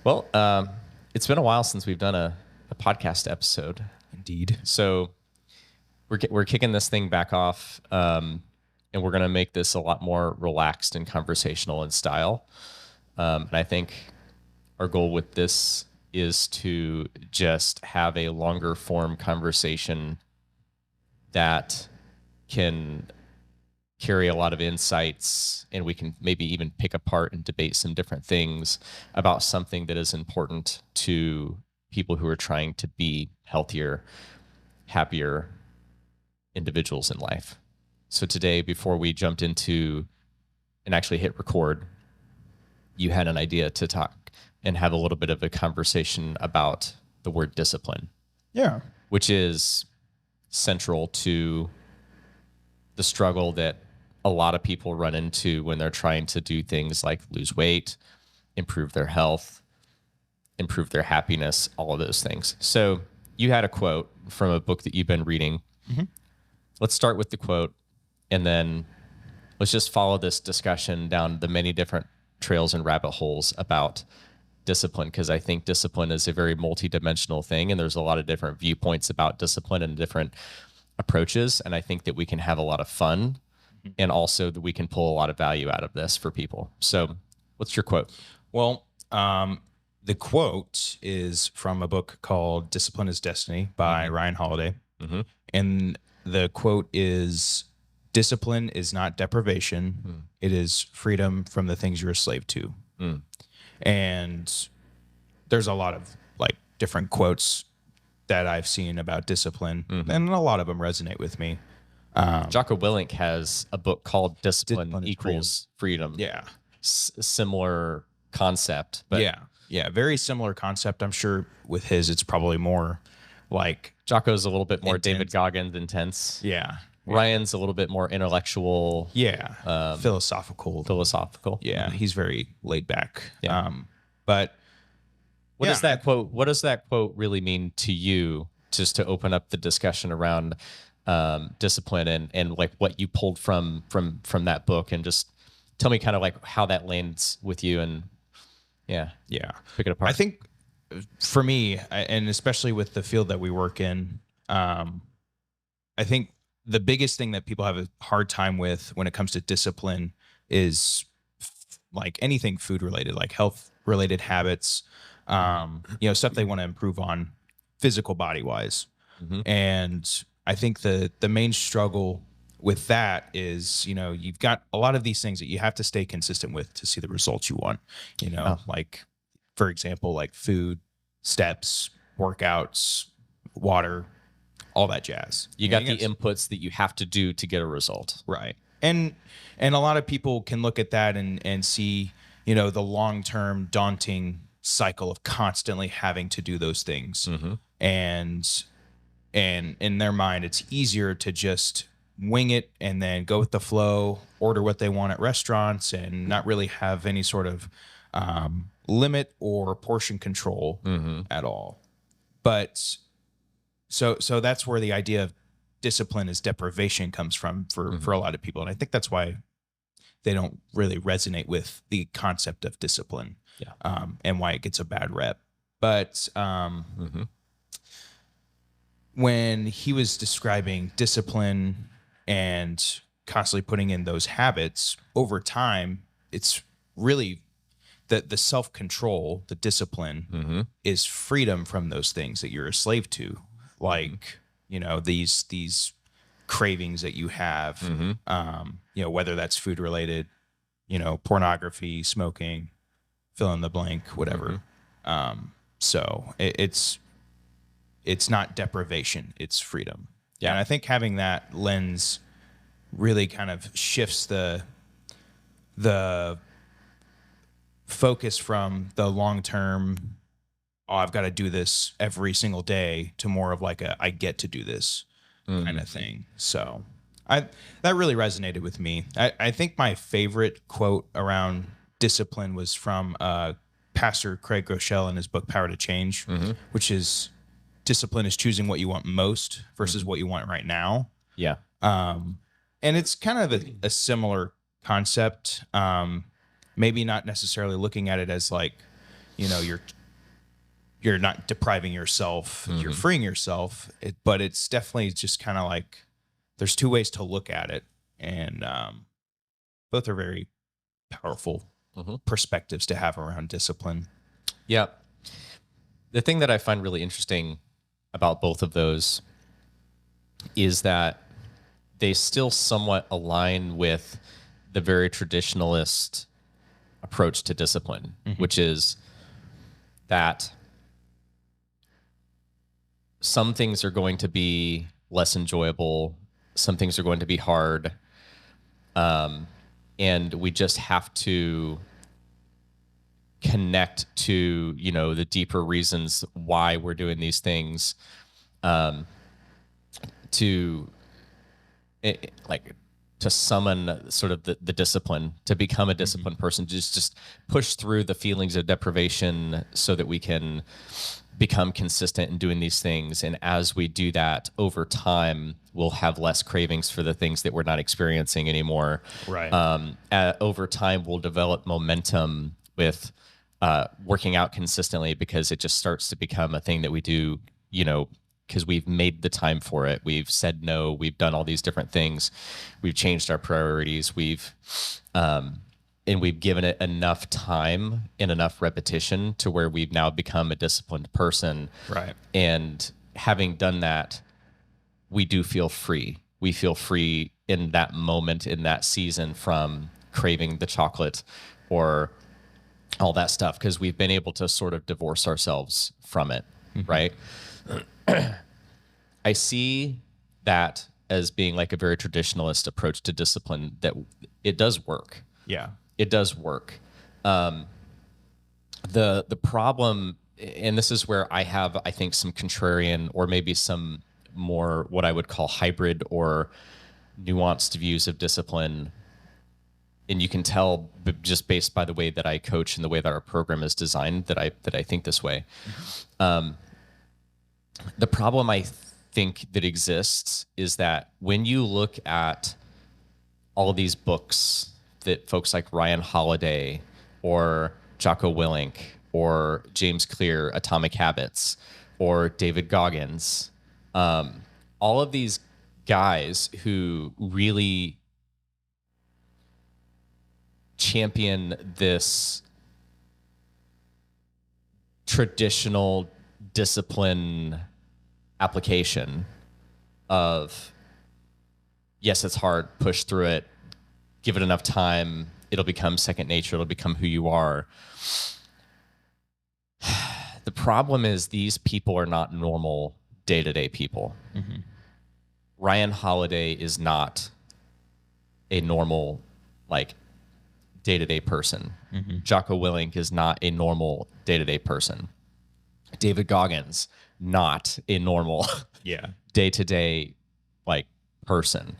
Well, it's been a while since we've done a podcast episode. Indeed. So we're kicking this thing back off, and we're going to make this a lot more relaxed and conversational in style. And I think our goal with this is to just have a longer form conversation that can carry a lot of insights, and we can maybe even pick apart and debate some different things about something that is important to people who are trying to be healthier, happier individuals in life. So today, before we jumped into and actually hit record, you had an idea to talk and have a little bit of a conversation about the word discipline. Yeah. Which is central to the struggle that a lot of people run into when they're trying to do things like lose weight, improve their health, improve their happiness, all of those things. So you had a quote from a book that you've been reading. Mm-hmm. Let's start with the quote, and then let's just follow this discussion down the many different trails and rabbit holes about discipline, because I think discipline is a very multidimensional thing, and there's a lot of different viewpoints about discipline and different approaches. And I think that we can have a lot of fun, and also that we can pull a lot of value out of this for people. So what's your quote? Well, the quote is from a book called Discipline is Destiny by Ryan Holiday. Mm-hmm. And the quote is, discipline is not deprivation. It is freedom from the things you're a slave to. And there's a lot of like different quotes that I've seen about discipline, and a lot of them resonate with me. Jocko Willink has a book called Discipline Equals Freedom. Yeah. Similar concept. But yeah, very similar concept. I'm sure with his, it's probably more like... Jocko's a little bit more intense. David Goggins intense. Yeah. Ryan's a little bit more intellectual. Yeah. Philosophical. Yeah. He's very laid back. Yeah. But what does that quote really mean to you, just to open up the discussion around discipline and like what you pulled from that book, and just tell me kind of like how that lands with you, and pick it apart. I think for me, and especially with the field that we work in, I think the biggest thing that people have a hard time with when it comes to discipline is like anything food related, like health related habits, stuff they want to improve on physical body wise. And I think the main struggle with that is, you've got a lot of these things that you have to stay consistent with to see the results you want, like, for example, like food, steps, workouts, water, all that jazz. You got the inputs that you have to do to get a result. Right. And a lot of people can look at that and see, the long-term daunting cycle of constantly having to do those things. And in their mind, it's easier to just wing it and then go with the flow, order what they want at restaurants, and not really have any sort of limit or portion control at all. But so that's where the idea of discipline as deprivation comes from for a lot of people. And I think that's why they don't really resonate with the concept of discipline, and why it gets a bad rep. But when he was describing discipline and constantly putting in those habits over time, it's really the self-control, the discipline is freedom from those things that you're a slave to. Like, these cravings that you have, whether that's food related, pornography, smoking, fill in the blank, whatever. So it's not deprivation, it's freedom. Yeah. And I think having that lens really kind of shifts the focus from the long-term, I've got to do this every single day, to more of like I get to do this kind of thing. So that really resonated with me. I think my favorite quote around discipline was from Pastor Craig Rochelle in his book, Power to Change, which is, discipline is choosing what you want most versus what you want right now. Yeah. And it's kind of a similar concept. Maybe not necessarily looking at it as like you're not depriving yourself, you're freeing yourself. But it's definitely just kind of like there's two ways to look at it, and both are very powerful perspectives to have around discipline. Yeah. The thing that I find really interesting about both of those is that they still somewhat align with the very traditionalist approach to discipline, which is that some things are going to be less enjoyable, some things are going to be hard, and we just have to connect to the deeper reasons why we're doing these things, to to summon sort of the discipline, to become a disciplined person, just push through the feelings of deprivation so that we can become consistent in doing these things. And as we do that over time, we'll have less cravings for the things that we're not experiencing anymore. Right. Over time, we'll develop momentum with working out consistently, because it just starts to become a thing that we do, because we've made the time for it. We've said no. We've done all these different things. We've changed our priorities. And we've given it enough time and enough repetition to where we've now become a disciplined person. Right. And having done that, we do feel free. We feel free in that moment, in that season, from craving the chocolate or all that stuff, because we've been able to sort of divorce ourselves from it. Right. I see that as being like a very traditionalist approach to discipline, that it does work. Yeah. It does work. The problem, and this is where I have, I think, some contrarian or maybe some more what I would call hybrid or nuanced views of discipline. And you can tell just based by the way that I coach and the way that our program is designed that I think this way. The problem I think that exists is that when you look at all of these books that folks like Ryan Holiday or Jocko Willink or James Clear, Atomic Habits, or David Goggins, all of these guys who really champion this traditional discipline application of, yes, it's hard, push through it, give it enough time, it'll become second nature, it'll become who you are. The problem is these people are not normal day-to-day people. Ryan Holiday is not a normal, day-to-day person. Jocko Willink is not a normal day-to-day person. David Goggins, not a normal day-to-day person.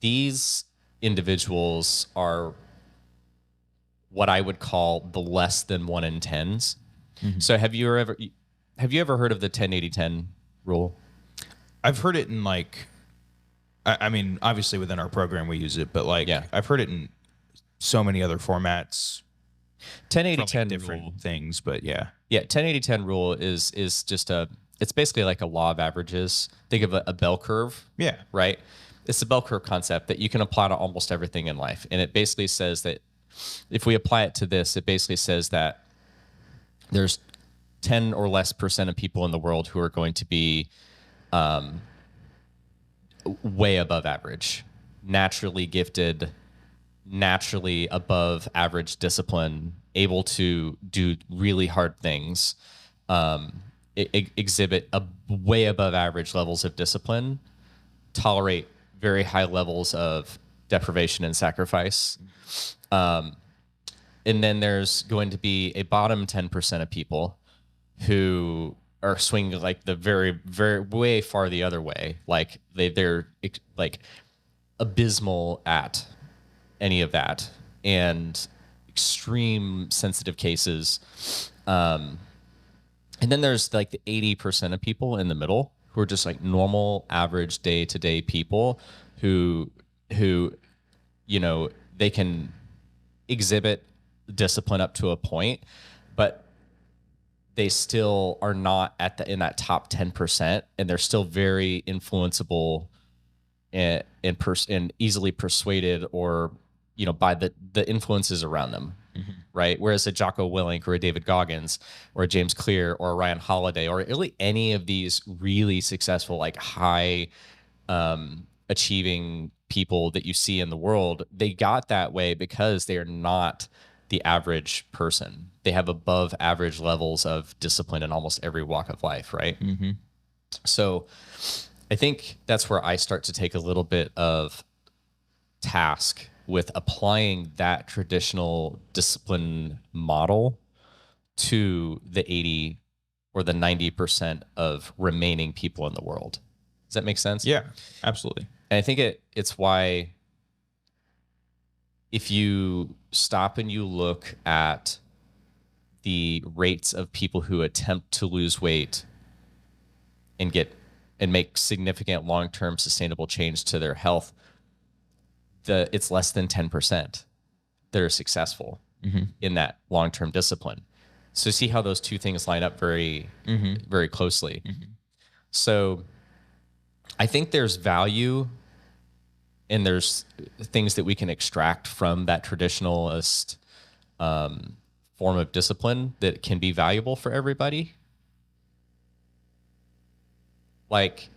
These individuals are what I would call the less than 1 in 10s. So have you ever heard of the 10-80-10 rule? I've heard it in I mean, obviously within our program we use it, but I've heard it in so many other formats. 10-80-10 different rule. things, but yeah. 10-80-10 rule is just it's basically like a law of averages. Think of a bell curve. Yeah. Right? It's a bell curve concept that you can apply to almost everything in life. And it basically says that if we apply it to this, it basically says that there's 10 or less % of people in the world who are going to be way above average, naturally gifted, naturally above average discipline, able to do really hard things, exhibit way above average levels of discipline, tolerate very high levels of deprivation and sacrifice. And then there's going to be a bottom 10% of people who are swinging the very, very way far the other way. They're abysmal at any of that, and extreme sensitive cases. And then there's the 80% of people in the middle who are just normal, average day-to-day people who they can exhibit discipline up to a point, but they still are not in that top 10%, and they're still very influenceable and easily persuaded, or by the influences around them, right? Whereas a Jocko Willink or a David Goggins or a James Clear or a Ryan Holiday or really any of these really successful, like high achieving people that you see in the world, they got that way because they are not the average person. They have above average levels of discipline in almost every walk of life, right? So I think that's where I start to take a little bit of task with applying that traditional discipline model to the 80 or the 90% of remaining people in the world. Does that make sense? Yeah, absolutely. And I think it's why if you stop and you look at the rates of people who attempt to lose weight and make significant long-term sustainable change to their health, it's less than 10% that are successful in that long-term discipline. So see how those two things line up very, very closely. So I think there's value and there's things that we can extract from that traditionalist form of discipline that can be valuable for everybody. Like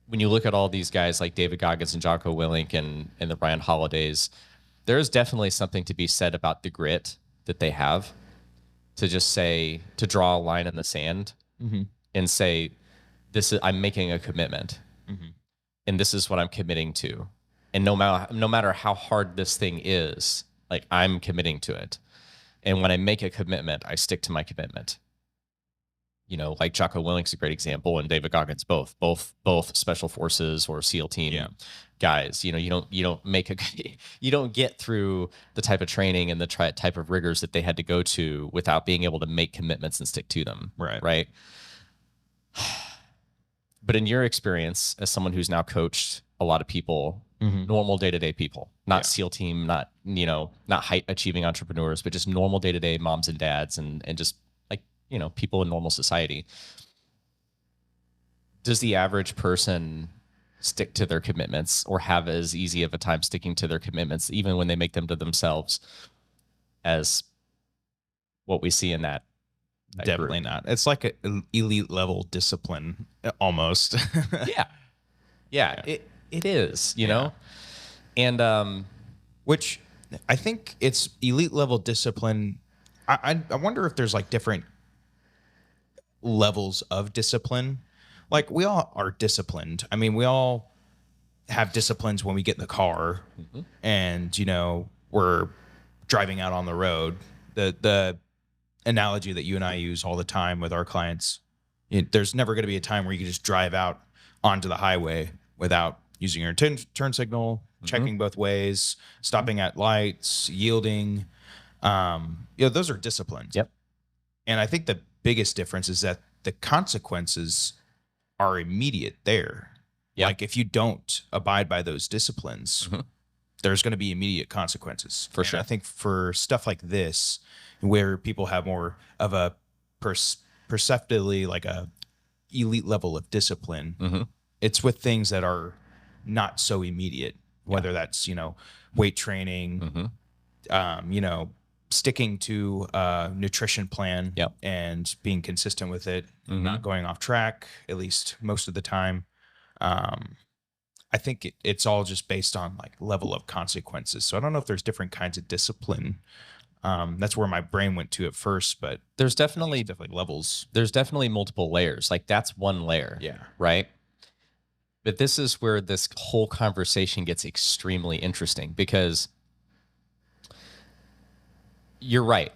when you look at all these guys like David Goggins and Jocko Willink and the Ryan Holidays, there's definitely something to be said about the grit that they have to just say, to draw a line in the sand and say, I'm making a commitment and this is what I'm committing to. And no matter how hard this thing is, like I'm committing to it. And when I make a commitment, I stick to my commitment. Like Jocko Willink's a great example, and David Goggins, both special forces or SEAL team guys. You don't get through the type of training and the type of rigors that they had to go to without being able to make commitments and stick to them. Right. But in your experience, as someone who's now coached a lot of people, normal day-to-day people, not SEAL team, not high achieving entrepreneurs, but just normal day-to-day moms and dads and just people in normal society. Does the average person stick to their commitments or have as easy of a time sticking to their commitments, even when they make them to themselves, as what we see in that Definitely group? not. It's like an elite level discipline almost. Yeah. It is, know? And which I think it's elite level discipline. I wonder if there's like different levels of discipline. Like we all are disciplined. I mean, we all have disciplines when we get in the car and we're driving out on the road. The analogy that you and I use all the time with our clients, there's never going to be a time where you can just drive out onto the highway without using your turn signal, checking both ways, stopping at lights, yielding. Those are disciplines. Yep. And I think the biggest difference is that the consequences are immediate there. Yep. Like if you don't abide by those disciplines, there's going to be immediate consequences. For sure. I think for stuff like this, where people have more of a perceptively like a elite level of discipline, it's with things that are not so immediate, whether that's, weight training, sticking to a nutrition plan and being consistent with it, not going off track, at least most of the time. I think it's all just based on like level of consequences. So I don't know if there's different kinds of discipline. That's where my brain went to at first, but there's definitely levels. There's definitely multiple layers. Like that's one layer. Yeah. Right. But this is where this whole conversation gets extremely interesting, because you're right.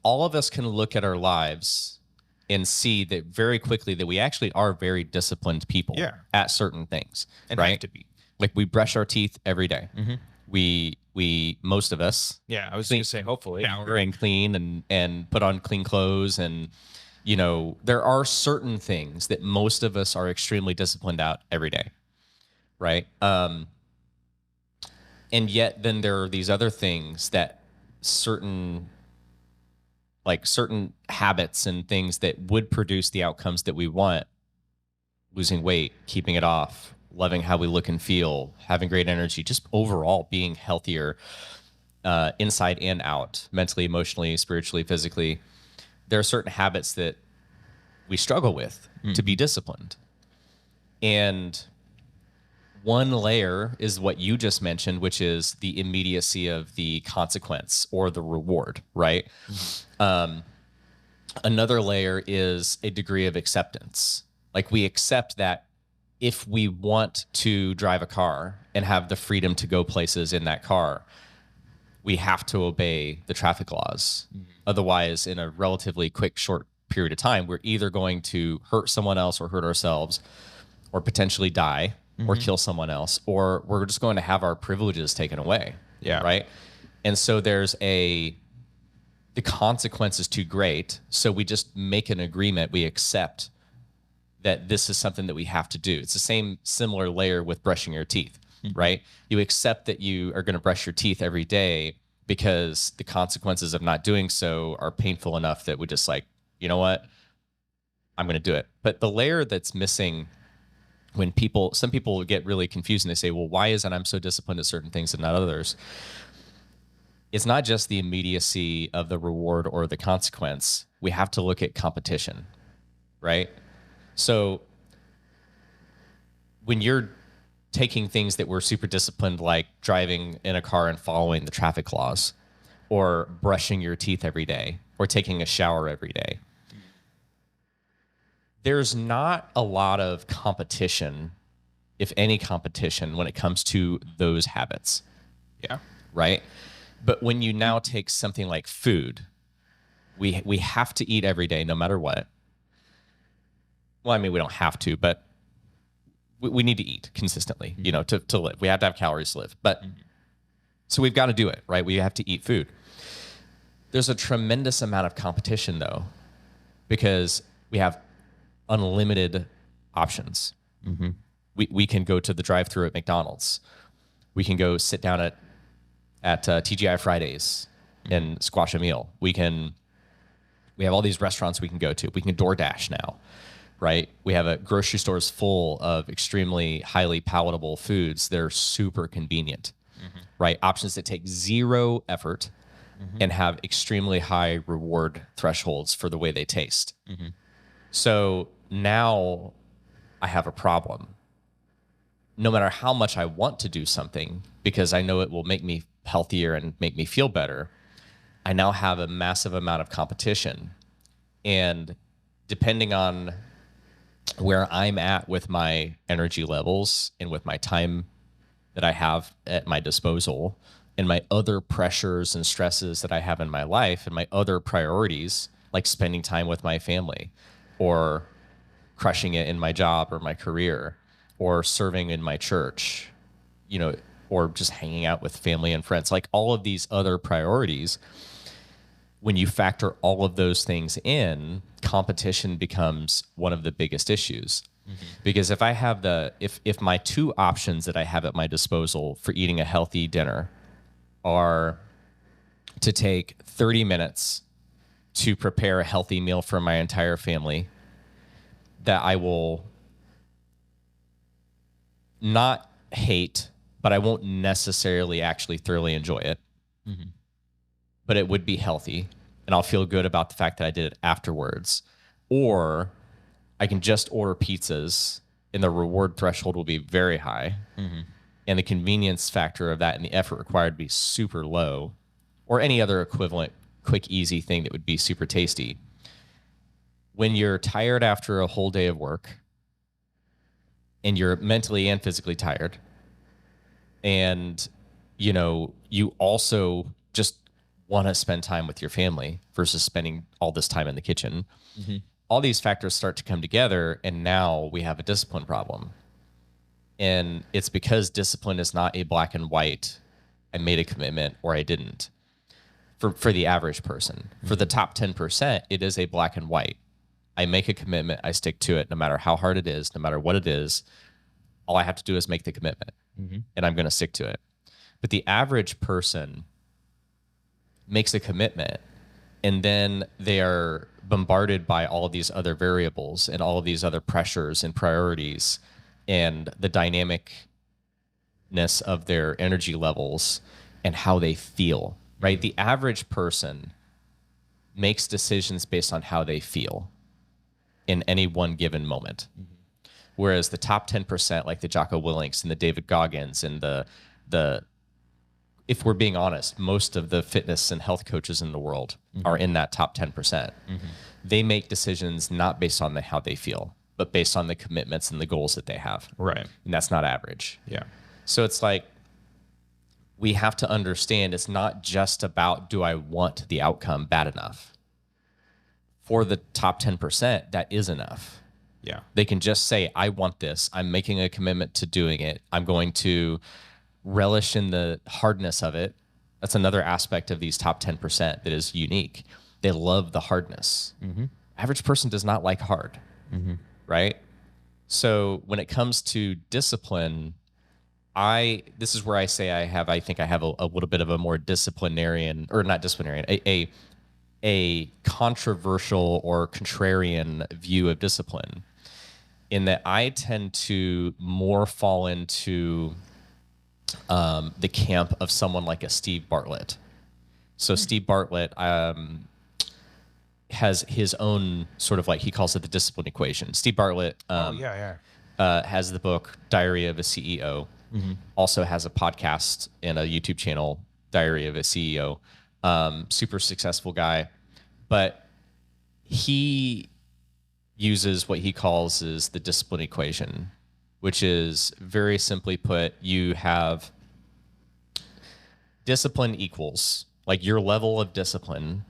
All of us can look at our lives and see that very quickly that we actually are very disciplined people at certain things, and right? Have to be. Like we brush our teeth every day. We most of us. Yeah, I was going to say hopefully. Shower and clean and put on clean clothes, and there are certain things that most of us are extremely disciplined out every day, right? And yet then there are these other things that certain like certain habits and things that would produce the outcomes that we want, losing weight, keeping it off, loving how we look and feel, having great energy, just overall being healthier, inside and out, mentally, emotionally, spiritually, physically. There are certain habits that we struggle with to be disciplined. And one layer is what you just mentioned, which is the immediacy of the consequence or the reward, right? Another layer is a degree of acceptance. Like we accept that if we want to drive a car and have the freedom to go places in that car, we have to obey the traffic laws. Otherwise, in a relatively quick, short period of time, we're either going to hurt someone else or hurt ourselves or potentially die or kill someone else, or we're just going to have our privileges taken away. Yeah. Right. And so the consequence is too great. So we just make an agreement. We accept that this is something that we have to do. It's the same similar layer with brushing your teeth, right? You accept that you are going to brush your teeth every day because the consequences of not doing so are painful enough that we just like, you know what? I'm going to do it. But the layer that's missing when some people get really confused and they say, well, why is it I'm so disciplined at certain things and not others? It's not just the immediacy of the reward or the consequence. We have to look at competition, right? So when you're taking things that we're super disciplined, like driving in a car and following the traffic laws, or brushing your teeth every day, or taking a shower every day, there's not a lot of competition, if any competition, when it comes to those habits. Yeah. Right? But when you now take something like food, we have to eat every day, no matter what. Well, I mean, we don't have to, but we need to eat consistently, to live. We have to have calories to live. But so we've got to do it, right? We have to eat food. There's a tremendous amount of competition, though, because we have unlimited options. We can go to the drive-thru at McDonald's. We can go sit down at TGI Fridays and squash a meal. We have all these restaurants we can go to. We can DoorDash now, right? We have grocery stores full of extremely highly palatable foods that are super convenient, right? Options that take zero effort and have extremely high reward thresholds for the way they taste. So now I have a problem. No matter how much I want to do something, because I know it will make me healthier and make me feel better, I now have a massive amount of competition. And depending on where I'm at with my energy levels and with my time that I have at my disposal and my other pressures and stresses that I have in my life and my other priorities, like spending time with my family or crushing it in my job or my career or serving in my church, or just hanging out with family and friends, like all of these other priorities, when you factor all of those things in, competition becomes one of the biggest issues. Because if I have if my two options that I have at my disposal for eating a healthy dinner are to take 30 minutes to prepare a healthy meal for my entire family, that I will not hate, but I won't necessarily actually thoroughly enjoy it. But it would be healthy, and I'll feel good about the fact that I did it afterwards. Or I can just order pizzas, and the reward threshold will be very high, and the convenience factor of that and the effort required would be super low, or any other equivalent quick, easy thing that would be super tasty. When you're tired after a whole day of work, and you're mentally and physically tired, and you also just want to spend time with your family versus spending all this time in the kitchen, all these factors start to come together, and now we have a discipline problem. And it's because discipline is not a black and white, I made a commitment or I didn't. For the average person, for the top 10%, it is a black and white. I make a commitment, I stick to it, no matter how hard it is, no matter what it is. All I have to do is make the commitment, and I'm going to stick to it. But the average person makes a commitment And then they are bombarded by all of these other variables and all of these other pressures and priorities and the dynamicness of their energy levels and how they feel, right? The average person makes decisions based on how they feel in any one given moment. Whereas the top 10%, like the Jocko Willinks and the David Goggins and the if we're being honest, most of the fitness and health coaches in the world are in that top 10%. They make decisions not based on how they feel, but based on the commitments and the goals that they have. Right. And that's not average. Yeah. So it's like, we have to understand it's not just about, do I want the outcome bad enough? For the top 10%, that is enough. Yeah. They can just say, I want this. I'm making a commitment to doing it. I'm going to relish in the hardness of it. That's another aspect of these top 10% that is unique. They love the hardness. Average person does not like hard, right? So when it comes to discipline, this is where I say I think I have a little bit of a more disciplinarian, or not disciplinarian, a controversial or contrarian view of discipline, in that I tend to more fall into the camp of someone like a Steve Bartlett. So Steve Bartlett has his own sort of, like, he calls it the discipline equation. Steve Bartlett has the book Diary of a CEO. Also has a podcast and a YouTube channel, Diary of a CEO. Super successful guy, but he uses what he calls is the discipline equation, which is, very simply put, you have discipline equals like your level of discipline,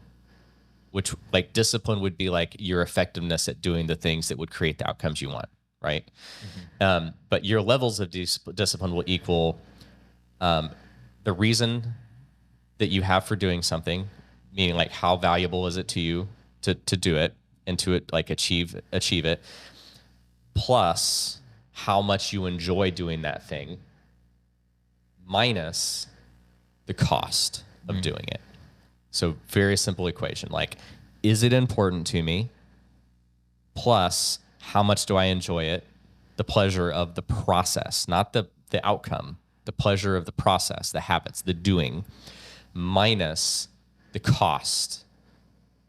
which, like, discipline would be like your effectiveness at doing the things that would create the outcomes you want, right? But your levels of discipline will equal the reason that you have for doing something, meaning like how valuable is it to you to do it and to like achieve it, plus how much you enjoy doing that thing, minus the cost of doing it. So very simple equation, like, is it important to me, plus how much do I enjoy it, the pleasure of the process, not the outcome, the pleasure of the process, the habits, the doing, minus the cost.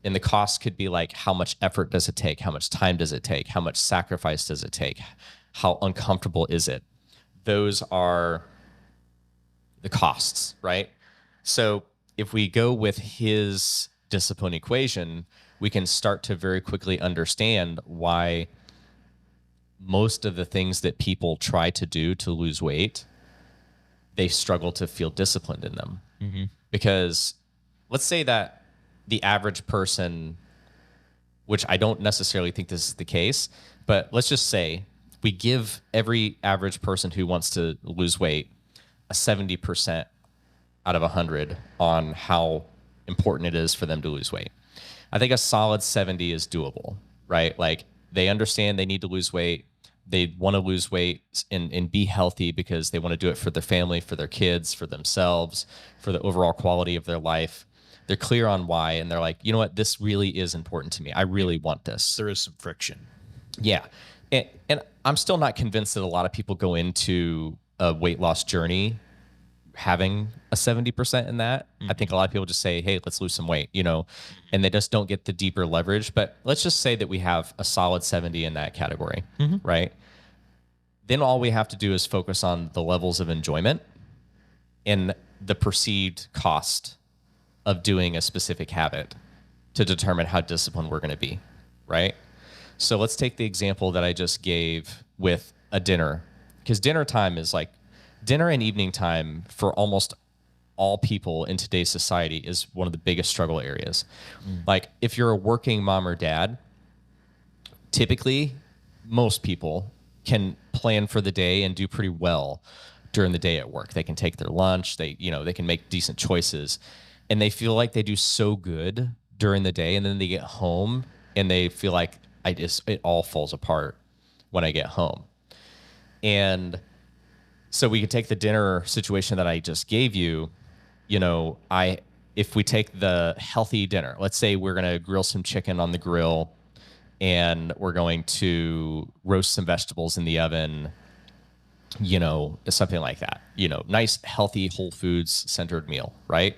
And the cost could be like, how much effort does it take? How much time does it take? How much sacrifice does it take? How uncomfortable is it? Those are the costs, right? So if we go with his discipline equation, we can start to very quickly understand why most of the things that people try to do to lose weight, they struggle to feel disciplined in them. Because let's say that the average person, which I don't necessarily think this is the case, but let's just say we give every average person who wants to lose weight a 70% out of 100 on how important it is for them to lose weight. I think a solid 70 is doable, right? Like, they understand they need to lose weight. They want to lose weight and be healthy because they want to do it for their family, for their kids, for themselves, for the overall quality of their life. They're clear on why, and they're like, you know what, this really is important to me. I really want this. There is some friction. Yeah. And I'm still not convinced that a lot of people go into a weight loss journey having a 70% in that. I think a lot of people just say, hey, let's lose some weight, and they just don't get the deeper leverage. But let's just say that we have a solid 70 in that category, right? Then all we have to do is focus on the levels of enjoyment and the perceived cost of doing a specific habit to determine how disciplined we're going to be, right? So let's take the example that I just gave with a dinner, because dinner time is like, dinner and evening time for almost all people in today's society is one of the biggest struggle areas. Like, if you're a working mom or dad, typically most people can plan for the day and do pretty well during the day at work. They can take their lunch, they can make decent choices, and they feel like they do so good during the day, and then they get home and they feel like it all falls apart when I get home. And so we could take the dinner situation that I just gave you. I if we take the healthy dinner, let's say we're going to grill some chicken on the grill and we're going to roast some vegetables in the oven, something like that, nice, healthy, whole foods centered meal, right?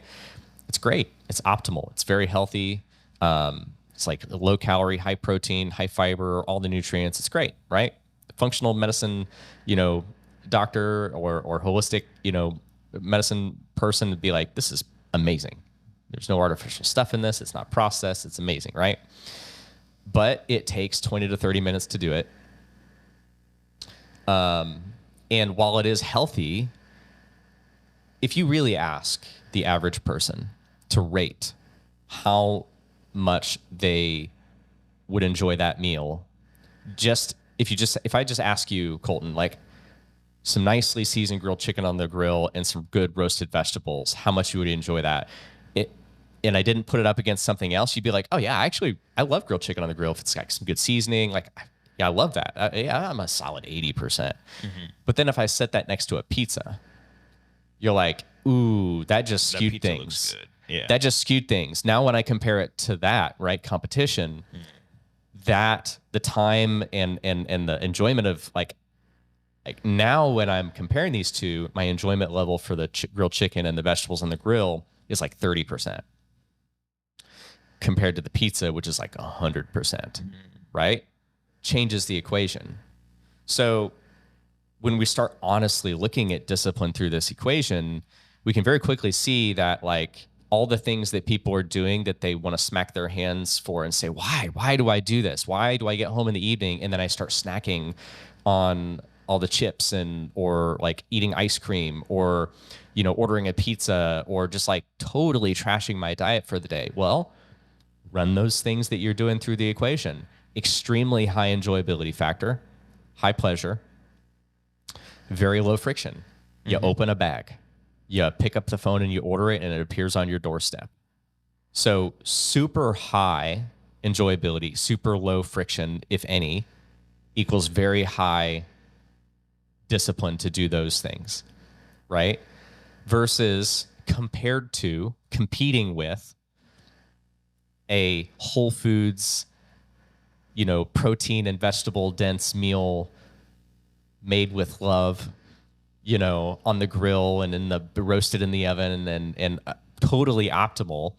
It's great. It's optimal. It's very healthy. It's like low calorie, high protein, high fiber, all the nutrients. It's great, right? Functional medicine, doctor or holistic, medicine person would be like, this is amazing. There's no artificial stuff in this. It's not processed. It's amazing, right? But it takes 20 to 30 minutes to do it. And while it is healthy, if you really ask the average person to rate how much they would enjoy that meal, if I just ask you, Colton, like some nicely seasoned grilled chicken on the grill and some good roasted vegetables, how much you would enjoy that? And I didn't put it up against something else, you'd be like, oh yeah, I love grilled chicken on the grill if it's got some good seasoning. Like, yeah, I love that. I'm a solid 80%. Mm-hmm. But then if I set that next to a pizza, you're like, ooh, that just skewed things. Looks good. Yeah. That just skewed things. Now when I compare it to that, right, competition, that the time and the enjoyment of like now when I'm comparing these two, my enjoyment level for the grilled chicken and the vegetables on the grill is like 30% compared to the pizza, which is like 100%, right? Changes the equation. So when we start honestly looking at discipline through this equation, we can very quickly see that like all the things that people are doing that they want to smack their hands for and say, why do I do this? Why do I get home in the evening and then I start snacking on all the chips or like eating ice cream or, ordering a pizza or just like totally trashing my diet for the day? Well, run those things that you're doing through the equation. Extremely high enjoyability factor, high pleasure, very low friction. You open a bag, you pick up the phone and you order it and it appears on your doorstep. So super high enjoyability, super low friction, if any, equals very high discipline to do those things, right? Versus compared to competing with a Whole Foods, protein and vegetable dense meal made with love, on the grill and roasted in the oven and totally optimal.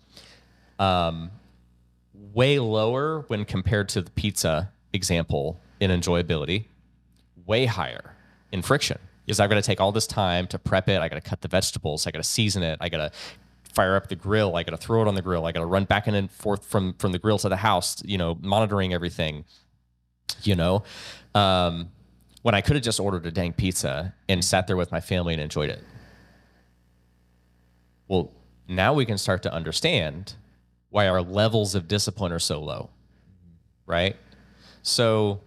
Way lower when compared to the pizza example in enjoyability, way higher in friction. Because I've got to take all this time to prep it. I got to cut the vegetables. I got to season it. I got to fire up the grill. I got to throw it on the grill. I got to run back and forth from the grill to the house, monitoring everything, when I could have just ordered a dang pizza and sat there with my family and enjoyed it. Well, now we can start to understand why our levels of discipline are so low, right? So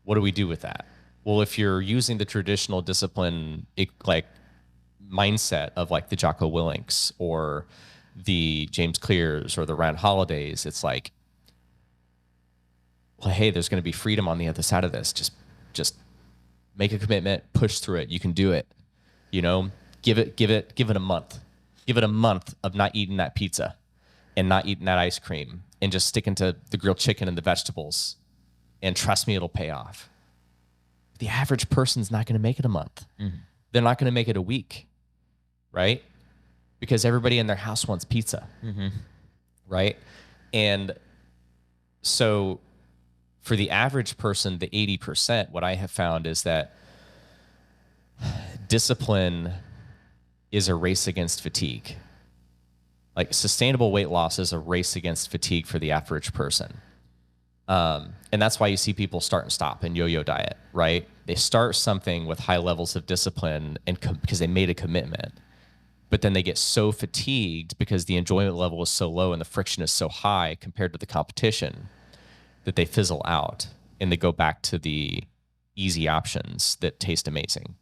what do we do with that? Well, if you're using the traditional discipline, like mindset of like the Jocko Willinks or the James Clears or the Rand Holidays, it's like, well, hey, there's going to be freedom on the other side of this. Just make a commitment, push through it. You can do it. Give it a month. Give it a month of not eating that pizza and not eating that ice cream and just sticking to the grilled chicken and the vegetables. And trust me, it'll pay off. The average person's not going to make it a month. Mm-hmm. They're not going to make it a week, right? Because everybody in their house wants pizza, right? And so for the average person, the 80%, what I have found is that discipline is a race against fatigue. Like sustainable weight loss is a race against fatigue for the average person. And that's why you see people start and stop and yo-yo diet, right? They start something with high levels of discipline and because they made a commitment, but then they get so fatigued because the enjoyment level is so low and the friction is so high compared to the competition that they fizzle out and they go back to the easy options that taste amazing.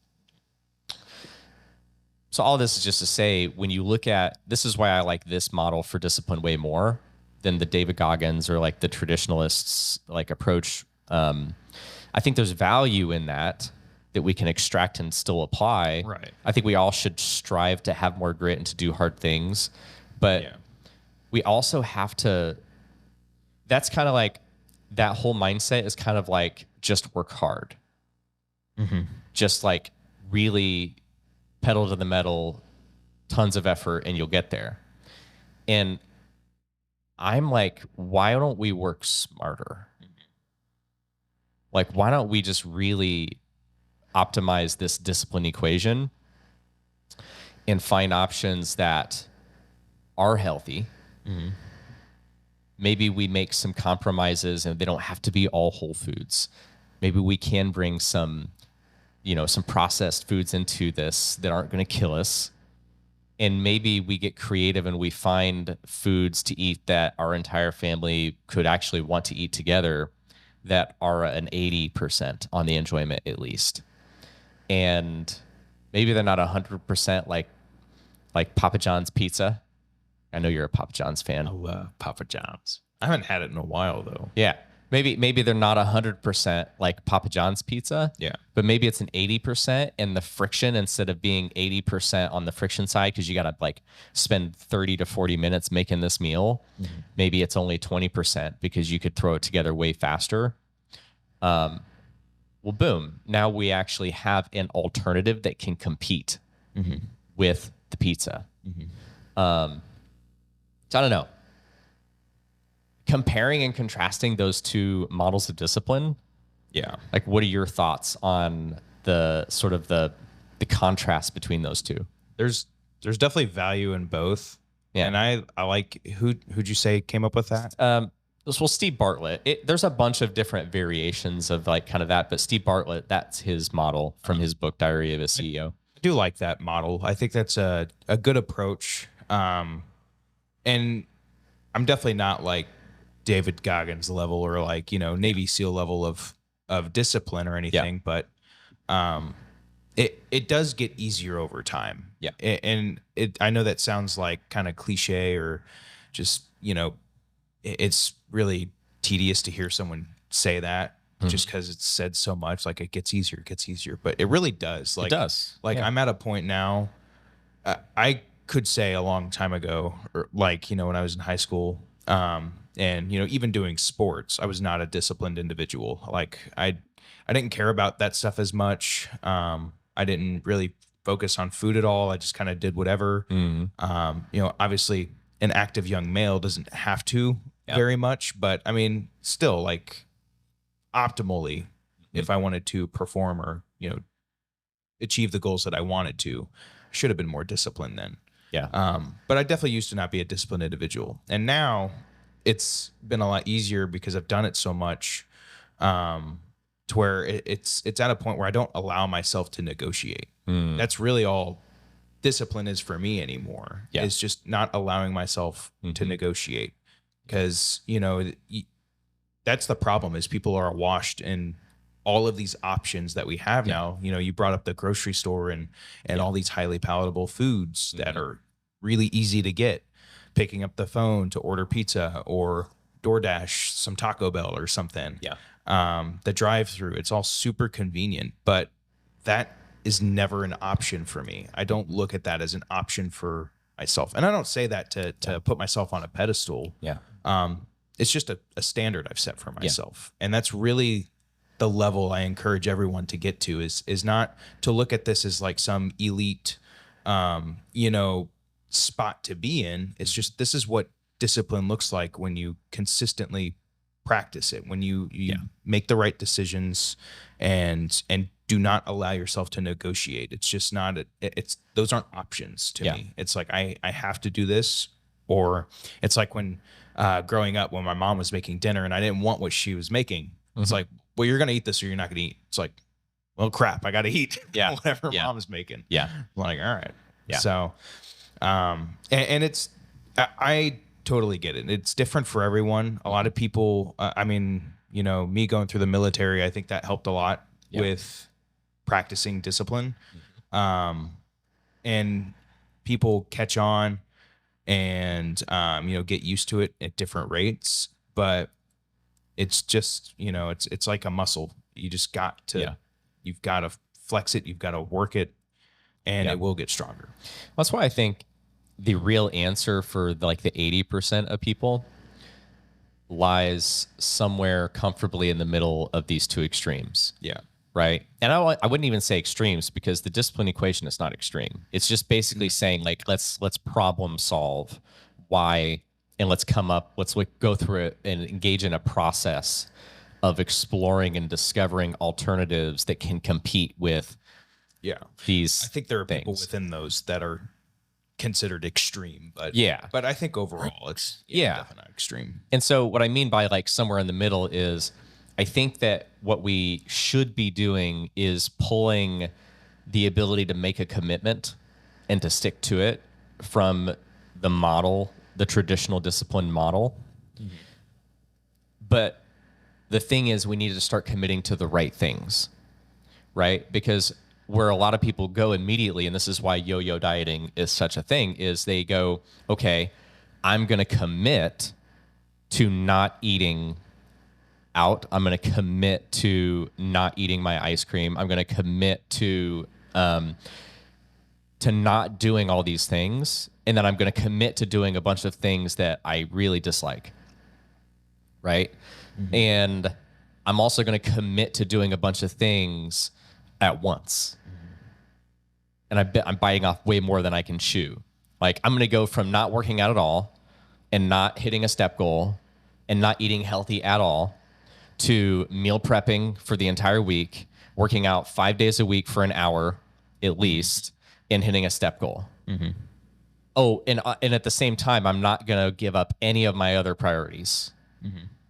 So all this is just to say, when you look at, this is why I like this model for discipline way more than the David Goggins or like the traditionalists like approach. I think there's value in that we can extract and still apply. Right. I think we all should strive to have more grit and to do hard things. But Yeah. we also have to, that's kind of like, that whole mindset is kind of like just work hard. Just like really pedal to the metal, tons of effort, and you'll get there. And I'm like, why don't we work smarter? Like, why don't we just really optimize this discipline equation and find options that are healthy? Maybe we make some compromises and they don't have to be all whole foods. Maybe we can bring some, some processed foods into this that aren't going to kill us. And maybe we get creative and we find foods to eat that our entire family could actually want to eat together that are an 80% on the enjoyment at least. And maybe they're not 100% like Papa John's pizza. I know you're a Papa John's fan. I love Papa John's. I haven't had it in a while though. Yeah. Maybe they're not 100% like Papa John's pizza. Yeah. But maybe it's an 80%, and the friction, instead of being 80% on the friction side, because you got to like spend 30 to 40 minutes making this meal, maybe it's only 20% because you could throw it together way faster. Well, boom. Now we actually have an alternative that can compete with the pizza. So I don't know. Comparing and contrasting those two models of discipline. Yeah. Like, what are your thoughts on the sort of the contrast between those two? There's definitely value in both. Yeah. And I like, who'd you say came up with that? Well, Steve Bartlett. There's a bunch of different variations of like kind of that, but Steve Bartlett, that's his model from his book Diary of a CEO. I do like that model. I think that's a good approach. And I'm definitely not like David Goggins level or like, Navy SEAL level of discipline or anything, but it does get easier over time. Yeah. And I know that sounds like kind of cliche or just, it's really tedious to hear someone say that just because it's said so much. Like it gets easier, but it really does. Like, It does. Like I'm at a point now, I could say a long time ago, or like, when I was in high school, and even doing sports, I was not a disciplined individual. Like I didn't care about that stuff as much. I didn't really focus on food at all. I just kind of did whatever. Obviously an active young male doesn't have to very much, but I mean, still like optimally, if I wanted to perform or, achieve the goals that I wanted to, I should have been more disciplined then. Yeah. But I definitely used to not be a disciplined individual. And now it's been a lot easier because I've done it so much, to where it's at a point where I don't allow myself to negotiate. That's really all discipline is for me anymore. Yeah. It's just not allowing myself to negotiate. Because, that's the problem is people are washed in all of these options that we have now. You brought up the grocery store and all these highly palatable foods that are really easy to get. Picking up the phone to order pizza or DoorDash some Taco Bell or something. Yeah. The drive-through, it's all super convenient, but that is never an option for me. I don't look at that as an option for myself. And I don't say that to put myself on a pedestal. Yeah. It's just a standard I've set for myself. And that's really the level I encourage everyone to get to is not to look at this as like some elite, spot to be in. It's just, this is what discipline looks like when you consistently practice it, when you make the right decisions and do not allow yourself to negotiate. It's just not, those aren't options to me. It's like, I have to do this. Or it's like when, growing up, when my mom was making dinner and I didn't want what she was making, it's like, well, you're going to eat this or you're not going to eat. It's like, well, crap, I got to eat whatever mom's making. Yeah. I'm like, all right. Yeah. So, and it's, I totally get it. It's different for everyone. A lot of people, I mean, me going through the military, I think that helped a lot with practicing discipline. And people catch on and, get used to it at different rates, but it's just, it's like a muscle. You just got to, you've got to flex it. You've got to work it and it will get stronger. That's why I think the real answer for like the 80% of people lies somewhere comfortably in the middle of these two extremes. Yeah. Right. And I wouldn't even say extremes, because the discipline equation is not extreme. It's just basically saying, like, let's problem solve why, and let's go through it and engage in a process of exploring and discovering alternatives that can compete with Yeah. these I think there are people things. within those that are considered extreme, but Yeah. but I think overall it's definitely not extreme. And so what I mean by like somewhere in the middle is, I think that what we should be doing is pulling the ability to make a commitment and to stick to it from the model, the traditional discipline model. But the thing is, we need to start committing to the right things, right? Because where a lot of people go immediately, and this is why yo-yo dieting is such a thing, is they go, okay, I'm going to commit to not eating out. I'm going to commit to not eating my ice cream. I'm going to commit to not doing all these things. And then I'm going to commit to doing a bunch of things that I really dislike. Right. And I'm also going to commit to doing a bunch of things at once. And I'm biting off way more than I can chew. Like, I'm going to go from not working out at all and not hitting a step goal and not eating healthy at all to meal prepping for the entire week, working out 5 days a week for an hour at least, and hitting a step goal. Oh, and at the same time, I'm not going to give up any of my other priorities.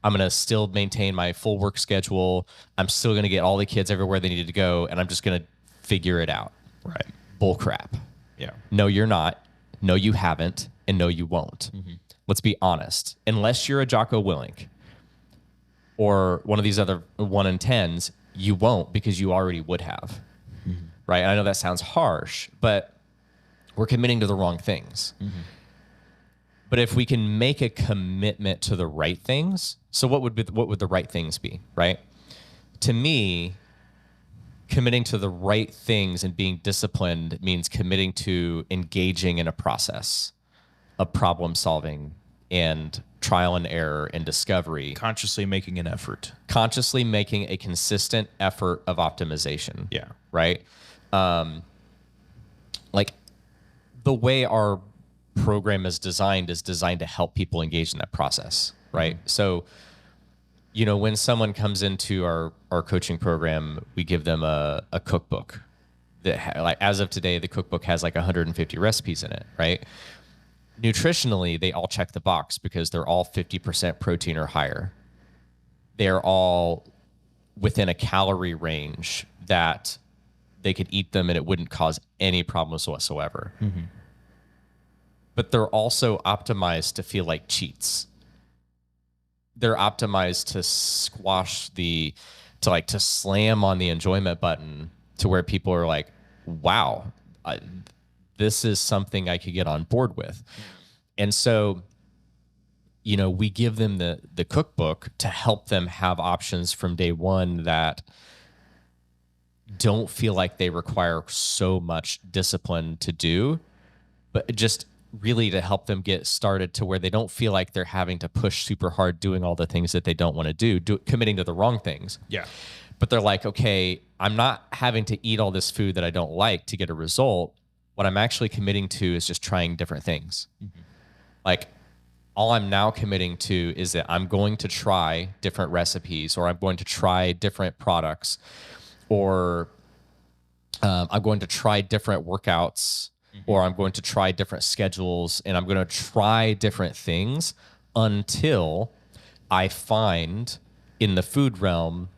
I'm going to still maintain my full work schedule. I'm still going to get all the kids everywhere they need to go, and I'm just going to figure it out. Right. Bull crap. Yeah. No, you're not. No, you haven't. And no, you won't. Let's be honest. Unless you're a Jocko Willink or one of these other 1 in 10s, you won't, because you already would have. Right? And I know that sounds harsh, but we're committing to the wrong things. But if we can make a commitment to the right things, so what would the right things be, right? To me, committing to the right things and being disciplined means committing to engaging in a process of problem solving and trial and error and discovery. Consciously making an effort. Consciously making a consistent effort of optimization. Yeah. Right? Like, the way our program is designed to help people engage in that process, right? So, when someone comes into our coaching program, we give them a cookbook that, like, as of today, the cookbook has like 150 recipes in it, right? Nutritionally, they all check the box because they're all 50% protein or higher. They're all within a calorie range that they could eat them and it wouldn't cause any problems whatsoever. But they're also optimized to feel like cheats. They're optimized to squash to slam on the enjoyment button to where people are like, wow, this is something I could get on board with. And so, we give them the cookbook to help them have options from day one that don't feel like they require so much discipline to do, but just really to help them get started to where they don't feel like they're having to push super hard doing all the things that they don't want to do, committing to the wrong things. Yeah. But they're like, okay, I'm not having to eat all this food that I don't like to get a result. What I'm actually committing to is just trying different things. Like, all I'm now committing to is that I'm going to try different recipes, or I'm going to try different products, or I'm going to try different workouts, or I'm going to try different schedules, and I'm going to try different things until I find in the food realm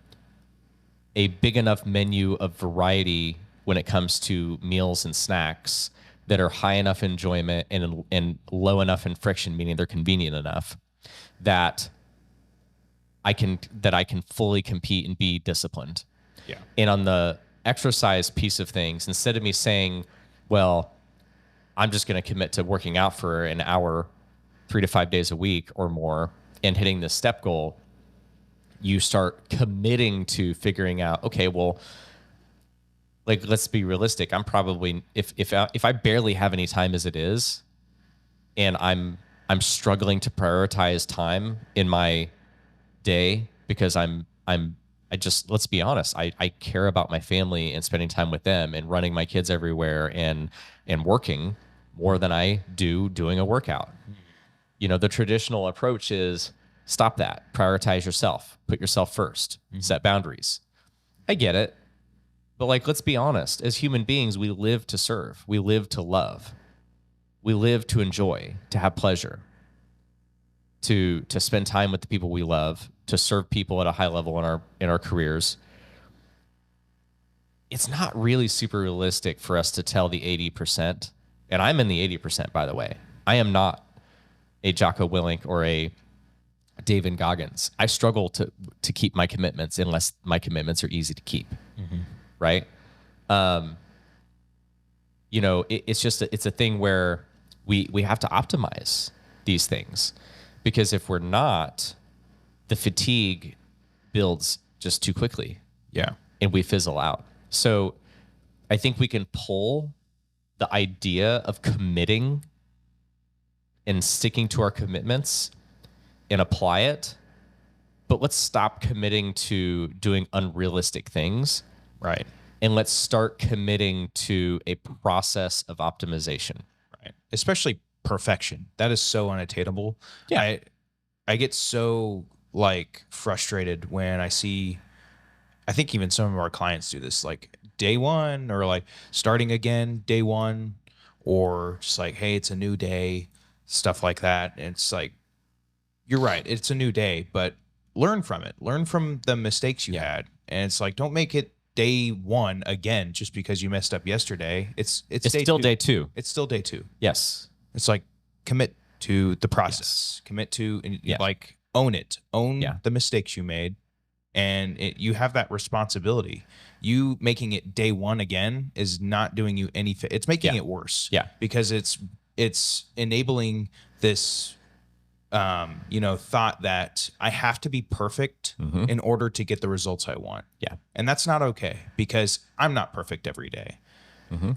a big enough menu of variety when it comes to meals and snacks that are high enough enjoyment and low enough in friction, meaning they're convenient enough that I can fully compete and be disciplined. Yeah. And on the exercise piece of things, instead of me saying, well, I'm just going to commit to working out for an hour, 3 to 5 days a week or more, and hitting this step goal, you start committing to figuring out, okay, well, like, let's be realistic. I'm probably, if I barely have any time as it is, and I'm struggling to prioritize time in my day because I just, let's be honest, I care about my family and spending time with them and running my kids everywhere and working more than I do doing a workout. The traditional approach is stop that, prioritize yourself, put yourself first, set boundaries. I get it. But let's be honest, as human beings, we live to serve, we live to love, we live to enjoy, to have pleasure, to spend time with the people we love, to serve people at a high level in our careers. It's not really super realistic for us to tell the 80%, and I'm in the 80%, by the way. I am not a Jocko Willink or a David Goggins. I struggle to keep my commitments unless my commitments are easy to keep, right? It's a thing where we have to optimize these things, because if we're not, the fatigue builds just too quickly. Yeah. And we fizzle out. So I think we can pull the idea of committing and sticking to our commitments and apply it, but let's stop committing to doing unrealistic things. Right. And let's start committing to a process of optimization. Right. Especially perfection. That is so unattainable. Yeah. I get so frustrated when I see, I think even some of our clients do this, day one, or starting again day one, or just hey, it's a new day, stuff like that. And it's you're right, it's a new day, but learn from it. Learn from the mistakes you had. And it's don't make it day one again just because you messed up yesterday. It's still day two. It's still day two. Yes. It's commit to the process. Yes. Commit to own it. Own the mistakes you made, and you have that responsibility. You making it day one again is not doing you any fit. It's making it worse. Yeah. Because it's enabling this thought that I have to be perfect in order to get the results I want. Yeah. And that's not okay, because I'm not perfect every day.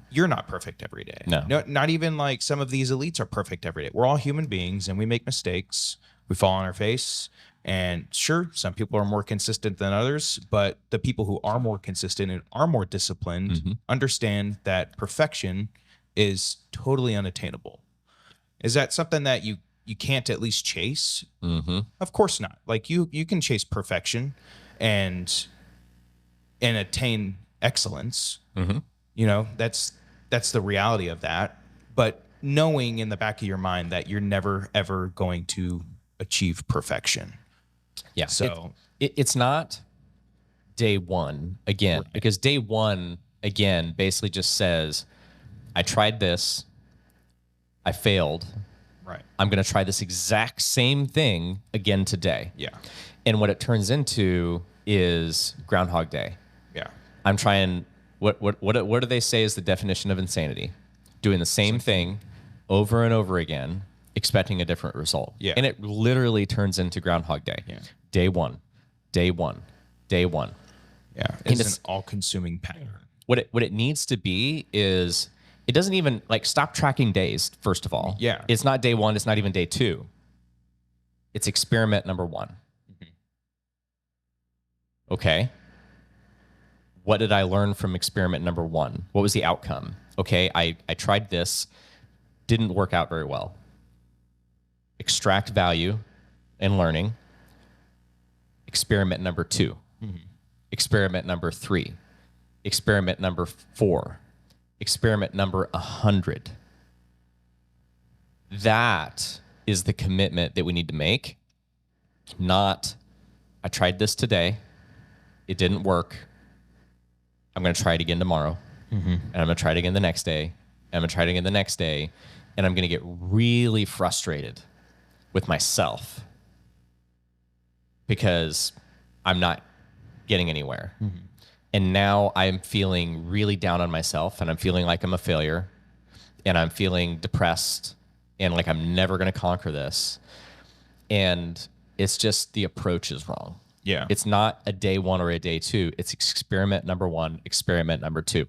You're not perfect every day. No, not even some of these elites are perfect every day. We're all human beings and we make mistakes. We fall on our face. And sure, some people are more consistent than others, but the people who are more consistent and are more disciplined understand that perfection is totally unattainable. Is that something that you can't at least chase? Of course not. You can chase perfection and attain excellence. That's the reality of that. But knowing in the back of your mind that you're never ever going to achieve perfection. Yeah. So it's not day one again, right? Because day one again basically just says, I tried this, I failed. Right. I'm going to try this exact same thing again today. Yeah. And what it turns into is Groundhog Day. Yeah. I'm trying. What do they say is the definition of insanity? Doing the same thing over and over again, expecting a different result. Yeah. And it literally turns into Groundhog Day. Yeah. Day one, day one, day one. Yeah. It's an all-consuming pattern. What it needs to be is, it doesn't even stop tracking days, first of all. Yeah. It's not day one. It's not even day two. It's experiment number one. Okay. What did I learn from experiment number one? What was the outcome? Okay. I tried this, didn't work out very well. Extract value in learning. Experiment number two. Experiment number three. Experiment number 4. Experiment number 100. That is the commitment that we need to make. Not, I tried this today, it didn't work, I'm going to try it again tomorrow, and I'm going to try it again the next day, and I'm going to try it again the next day, and I'm going to get really frustrated with myself because I'm not getting anywhere. And now I'm feeling really down on myself, and I'm feeling like I'm a failure, and I'm feeling depressed, and like I'm never going to conquer this. And it's just, the approach is wrong. Yeah. It's not a day one or a day two. It's experiment number 1, experiment number 2.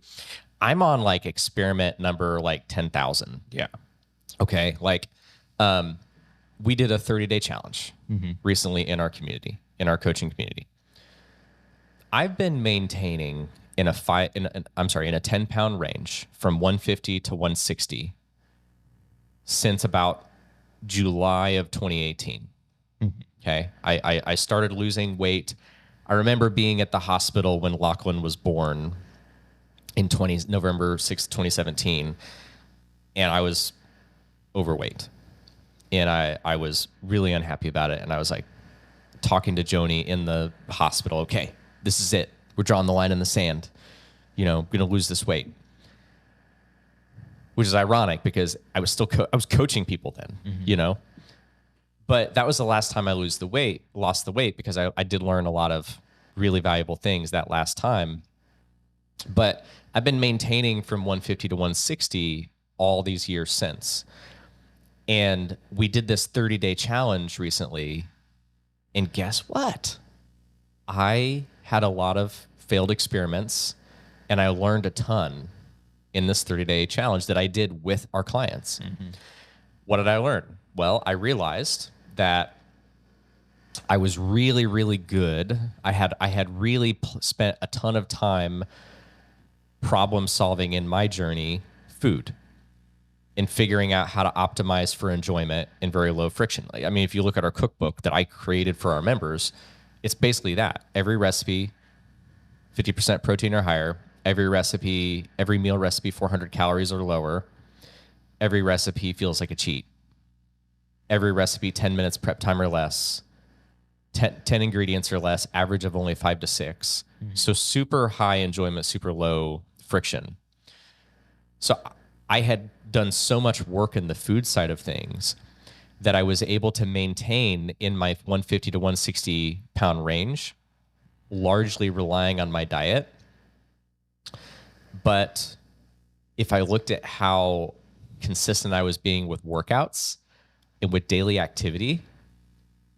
I'm on experiment number 10,000. Yeah. Okay. We did a 30-day challenge recently in our community, in our coaching community. I've been maintaining in a 10-pound range from 150 to 160 since about July of 2018. Okay. I started losing weight. I remember being at the hospital when Lachlan was born in November 6th, 2017, and I was overweight. And I was really unhappy about it. And I was like talking to Joni in the hospital, okay, this is it. We're drawing the line in the sand. I'm going to lose this weight. Which is ironic because I was still I was coaching people then, But that was the last time I lost the weight because I did learn a lot of really valuable things that last time. But I've been maintaining from 150 to 160 all these years since. And we did this 30-day challenge recently. And guess what? I had a lot of failed experiments and I learned a ton in this 30-day challenge that I did with our clients. What did I learn? Well, I realized that I was really, really good. I had really spent a ton of time problem solving in my journey, food, and figuring out how to optimize for enjoyment and very low friction. I mean, if you look at our cookbook that I created for our members, it's basically that. Every recipe, 50% protein or higher. Every meal recipe, 400 calories or lower. Every recipe feels like a cheat. Every recipe, 10 minutes prep time or less. 10 ingredients or less, average of only 5 to 6. So super high enjoyment, super low friction. So I had done so much work in the food side of things that I was able to maintain in my 150 to 160 pound range, largely relying on my diet. But if I looked at how consistent I was being with workouts and with daily activity,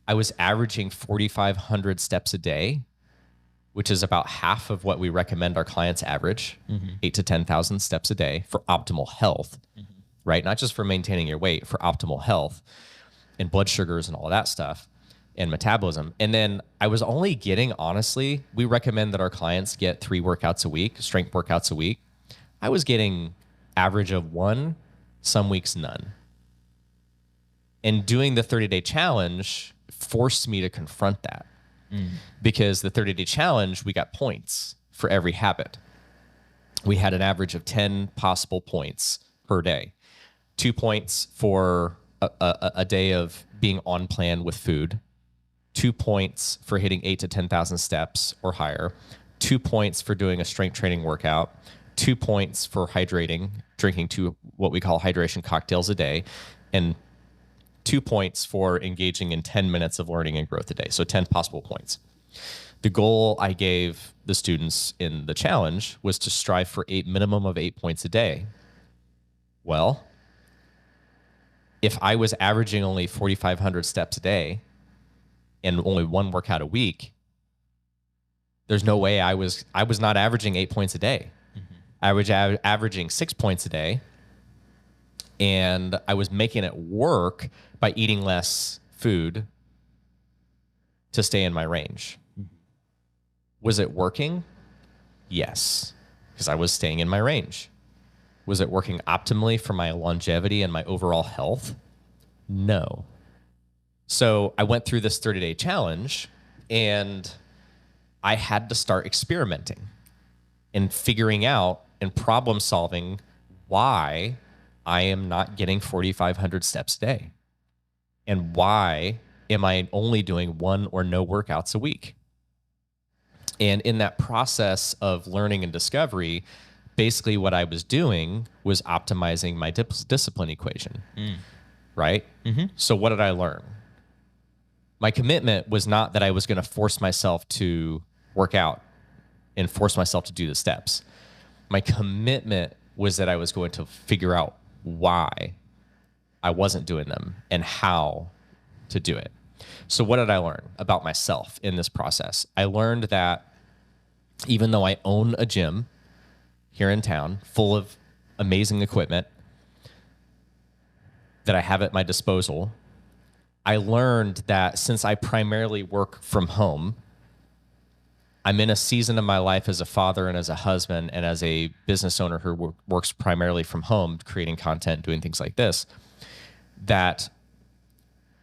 I was averaging 4,500 steps a day, which is about half of what we recommend our clients average, 8 to 10,000 steps a day for optimal health, right? Not just for maintaining your weight, for optimal health and blood sugars and all of that stuff and metabolism. And then I was only getting, honestly, we recommend that our clients get 3 workouts a week, strength workouts a week. I was getting average of 1, some weeks none. And doing the 30-day challenge forced me to confront that. Because the 30-day challenge, we got points for every habit. We had an average of 10 possible points per day. 2 points for a day of being on plan with food. 2 points for hitting 8 to 10,000 steps or higher. 2 points for doing a strength training workout. 2 points for hydrating, drinking 2 what we call hydration cocktails a day. And 2 points for engaging in 10 minutes of learning and growth a day. So 10 possible points. The goal I gave the students in the challenge was to strive for minimum of 8 points a day. Well, if I was averaging only 4,500 steps a day and only 1 workout a week, there's no way I was not averaging 8 points a day. I was averaging 6 points a day. And I was making it work by eating less food to stay in my range. Was it working? Yes, because I was staying in my range. Was it working optimally for my longevity and my overall health? No. So I went through this 30-day challenge and I had to start experimenting and figuring out and problem solving why I am not getting 4,500 steps a day. And why am I only doing 1 or no workouts a week? And in that process of learning and discovery, basically what I was doing was optimizing my discipline equation, right? So what did I learn? My commitment was not that I was going to force myself to work out and force myself to do the steps. My commitment was that I was going to figure out why I wasn't doing them and how to do it. So what did I learn about myself in this process? I learned that even though I own a gym here in town full of amazing equipment, that I have at my disposal, I learned that since I primarily work from home, I'm in a season of my life as a father and as a husband and as a business owner who works primarily from home, creating content, doing things like this, that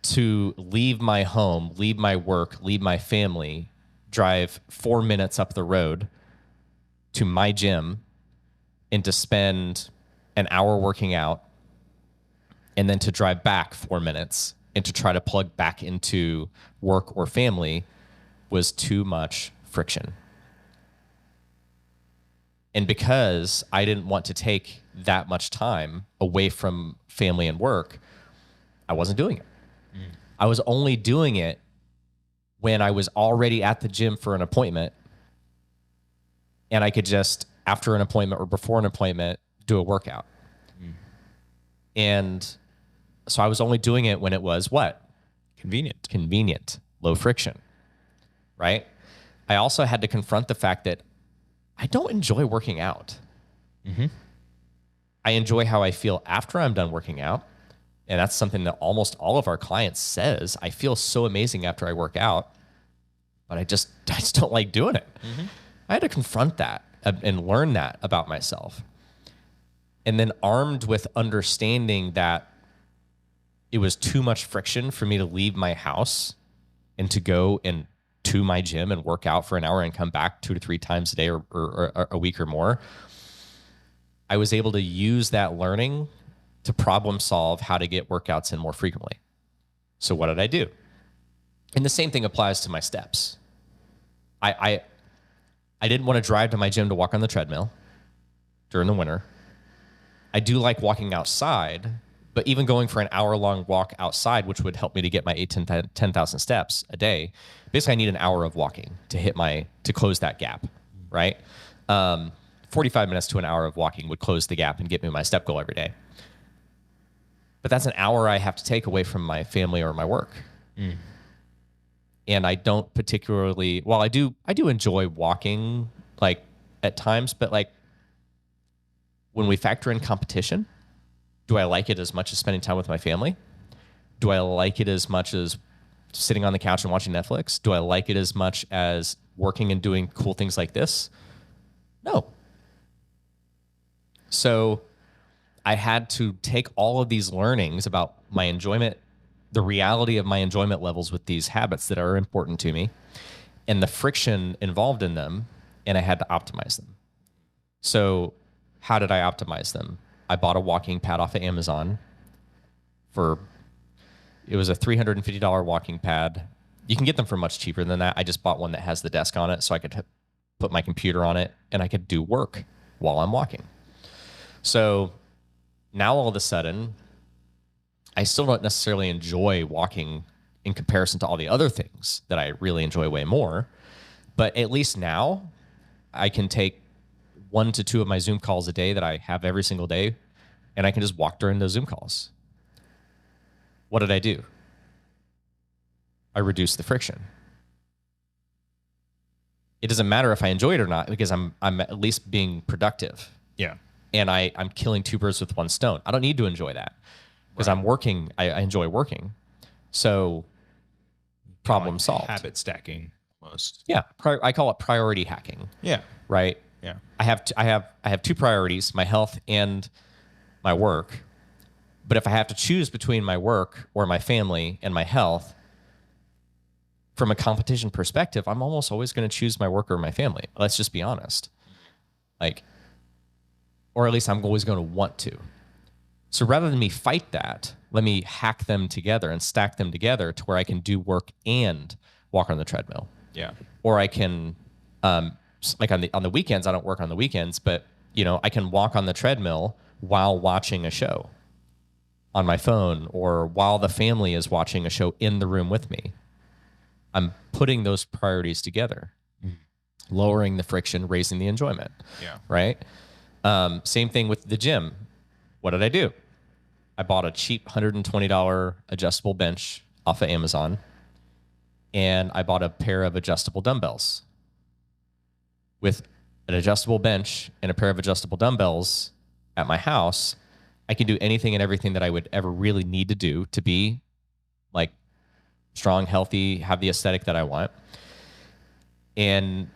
to leave my home, leave my work, leave my family, drive 4 minutes up the road to my gym and to spend an hour working out and then to drive back 4 minutes and to try to plug back into work or family was too much friction. And because I didn't want to take that much time away from family and work, I wasn't doing it. I was only doing it when I was already at the gym for an appointment and I could just, after an appointment or before an appointment, do a workout. And so I was only doing it when it was what? Convenient, low friction, right? I also had to confront the fact that I don't enjoy working out. I enjoy how I feel after I'm done working out. And that's something that almost all of our clients says. I feel so amazing after I work out, but I just don't like doing it. I had to confront that and learn that about myself. And then armed with understanding that it was too much friction for me to leave my house and to go and to my gym and work out for an hour and come back 2 to 3 times a day or a week or more, I was able to use that learning to problem solve how to get workouts in more frequently. So what did I do? And the same thing applies to my steps. I didn't want to drive to my gym to walk on the treadmill during the winter. I do like walking outside, but even going for an hour-long walk outside, which would help me to get my 10,000 steps a day, basically I need an hour of walking to close that gap, right? 45 minutes to an hour of walking would close the gap and get me my step goal every day. But that's an hour I have to take away from my family or my work. And I don't particularly, well, I do enjoy walking like at times, but like when we factor in competition, do I like it as much as spending time with my family? Do I like it as much as sitting on the couch and watching Netflix? Do I like it as much as working and doing cool things like this? No. So I had to take all of these learnings about my enjoyment, the reality of my enjoyment levels with these habits that are important to me, and the friction involved in them, and I had to optimize them. So how did I optimize them? I bought a walking pad off of Amazon it was a $350 walking pad. You can get them for much cheaper than that. I just bought one that has the desk on it so I could put my computer on it and I could do work while I'm walking. So now all of a sudden, I still don't necessarily enjoy walking in comparison to all the other things that I really enjoy way more. But at least now I can take 1 to 2 of my Zoom calls a day that I have every single day, and I can just walk during those Zoom calls. What did I do? I reduced the friction. It doesn't matter if I enjoy it or not because I'm at least being productive. Yeah. And I'm killing 2 birds with 1 stone. I don't need to enjoy that because I'm working. I enjoy working. So problem solved. Habit stacking almost. Yeah. I call it priority hacking. Yeah. Right. Yeah. I have 2 priorities, my health and my work. But if I have to choose between my work or my family and my health, from a competition perspective, I'm almost always going to choose my work or my family. Let's just be honest. Or at least I'm always going to want to. So rather than me fight that, let me hack them together and stack them together to where I can do work and walk on the treadmill. Yeah. Or I can, like on the weekends, I don't work on the weekends, but I can walk on the treadmill while watching a show on my phone or while the family is watching a show in the room with me. I'm putting those priorities together, lowering the friction, raising the enjoyment. Yeah. Right. Same thing with the gym. What did I do? I bought a cheap $120 adjustable bench off of Amazon, and I bought a pair of adjustable dumbbells. With an adjustable bench and a pair of adjustable dumbbells at my house, I can do anything and everything that I would ever really need to do to be like strong, healthy, have the aesthetic that I want. And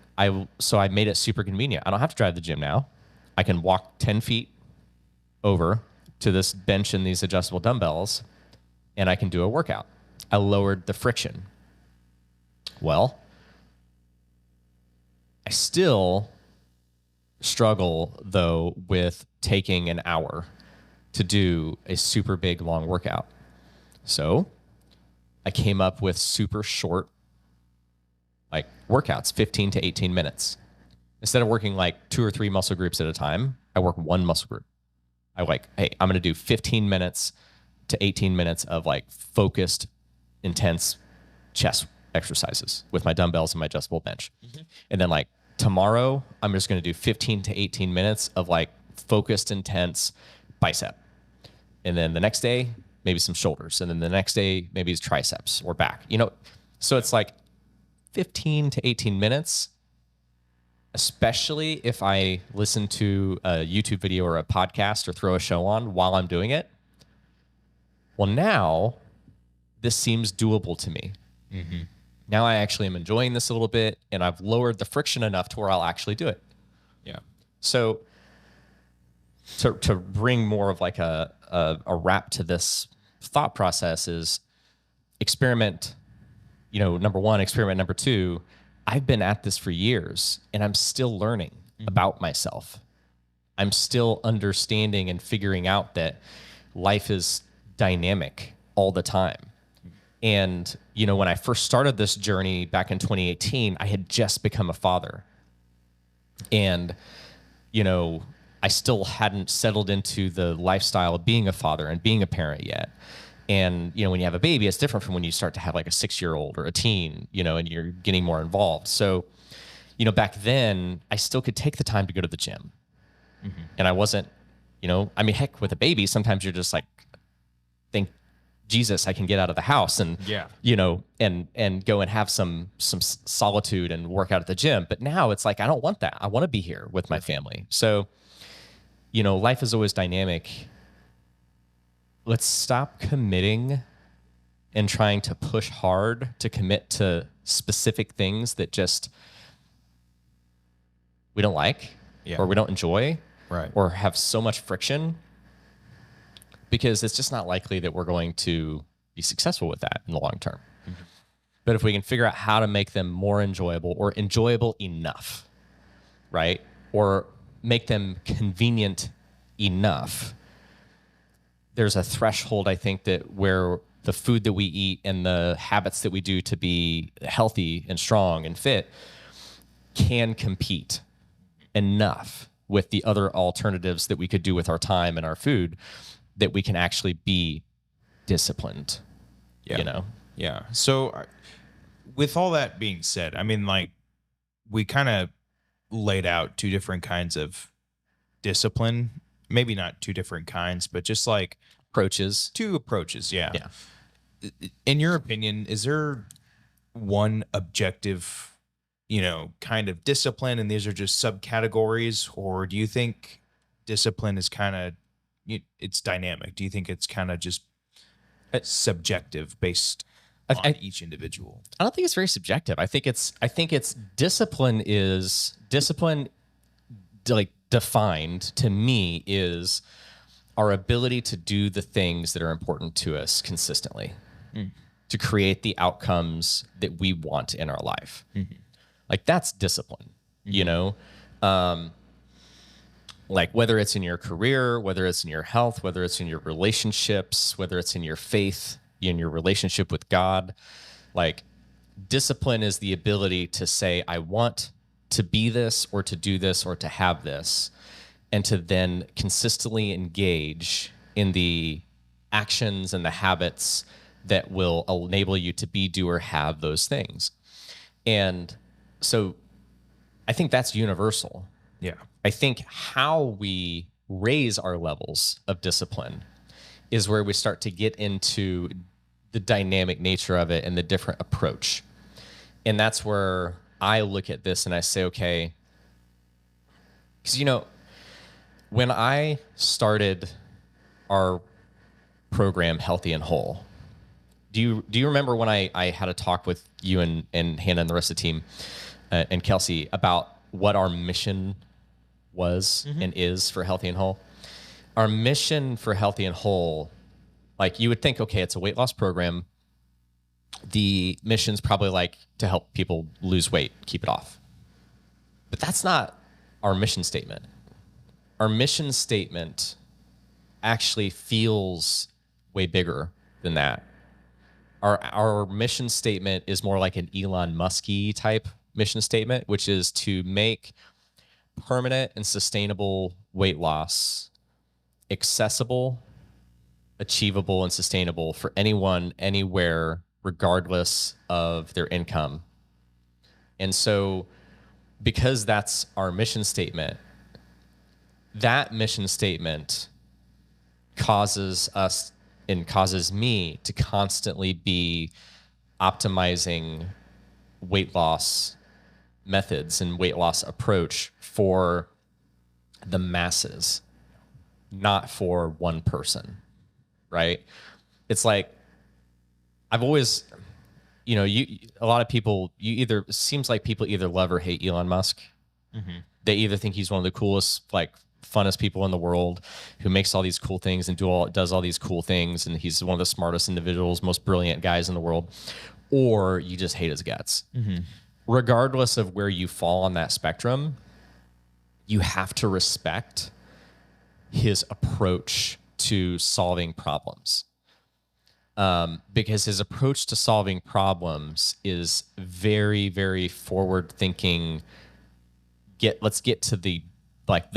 so I made it super convenient. I don't have to drive to the gym now. I can walk 10 feet over to this bench and these adjustable dumbbells, and I can do a workout. I lowered the friction. Well, I still struggle, though, with taking an hour to do a super big, long workout. So I came up with super short like workouts, 15 to 18 minutes. Instead of working like 2 or 3 muscle groups at a time, I work one muscle group. I like, hey, I'm going to do 15 minutes to 18 minutes of like focused, intense chest exercises with my dumbbells and my adjustable bench. Mm-hmm. And then like tomorrow, I'm just going to do 15 to 18 minutes of like focused, intense bicep. And then the next day, maybe some shoulders. And then the next day, maybe it's triceps or back. You know, so it's like 15 to 18 minutes, especially if I listen to a YouTube video or a podcast or throw a show on while I'm doing it. Well, now this seems doable to me. Mm-hmm. Now I actually am enjoying this a little bit, and I've lowered the friction enough to where I'll actually do it. Yeah. So to bring more of like a wrap to this thought process is experiment. You know, number one, experiment number two, I've been at this for years and I'm still learning about myself. I'm still understanding and figuring out that life is dynamic all the time. And, you know, when I first started this journey back in 2018, I had just become a father. And, you know, I still hadn't settled into the lifestyle of being a father and being a parent yet. And, you know, when you have a baby, it's different from when you start to have like a 6-year-old or a teen, you know, and you're getting more involved. So, you know, back then I still could take the time to go to the gym. Mm-hmm. And I wasn't, you know, I mean, heck, with a baby, sometimes you're just like, thank Jesus, I can get out of the house and, you know, and go and have some solitude and work out at the gym. But now it's like, I don't want that. I want to be here with my family. So, you know, life is always dynamic. Let's stop committing and trying to push hard to commit to specific things that just we don't like or we don't enjoy or have so much friction, because it's just not likely that we're going to be successful with that in the long term. Mm-hmm. But if we can figure out how to make them more enjoyable or enjoyable enough, right? Or make them convenient enough, there's a threshold, I think, that where the food that we eat and the habits that we do to be healthy and strong and fit can compete enough with the other alternatives that we could do with our time and our food that we can actually be disciplined, you know? Yeah. So with all that being said, I mean, like, we kind of laid out 2 different kinds of discipline. Maybe not 2 different kinds, but just like approaches. 2 approaches. Yeah. In your opinion, is there one objective, you know, kind of discipline and these are just subcategories? Or do you think discipline is kind of, it's dynamic? Do you think it's kind of just subjective based on each individual? I don't think it's very subjective. I think it's discipline like defined to me is our ability to do the things that are important to us consistently, to create the outcomes that we want in our life. Mm-hmm. Like that's discipline, you know? Like whether it's in your career, whether it's in your health, whether it's in your relationships, whether it's in your faith, in your relationship with God, like discipline is the ability to say, I want to be this or to do this or to have this, and to then consistently engage in the actions and the habits that will enable you to be, do, or have those things. And so I think that's universal. Yeah. I think how we raise our levels of discipline is where we start to get into the dynamic nature of it and the different approach. And that's where I look at this and I say, okay, because, you know, when I started our program Healthy and Whole. Do you remember when I had a talk with you and Hannah and the rest of the team and Kelsey about what our mission was and is for Healthy and Whole? Our mission for Healthy and Whole, like you would think, okay, it's a weight loss program. The mission's probably like to help people lose weight, keep it off. But that's not our mission statement. Our mission statement actually feels way bigger than that. Our mission statement is more like an Elon Musk-y type mission statement, which is to make permanent and sustainable weight loss accessible, achievable, and sustainable for anyone, anywhere, regardless of their income. And so, because that's our mission statement, that mission statement causes us and causes me to constantly be optimizing weight loss methods and weight loss approach for the masses, not for one person, right? It's like, I've always, a lot of people, it seems like people either love or hate Elon Musk. Mm-hmm. They either think he's one of the coolest, like funnest people in the world who makes all these cool things and does all these cool things. And he's one of the smartest individuals, most brilliant guys in the world, or you just hate his guts. Mm-hmm. Regardless of where you fall on that spectrum, you have to respect his approach to solving problems. Because his approach to solving problems is very, very forward thinking. Let's get to the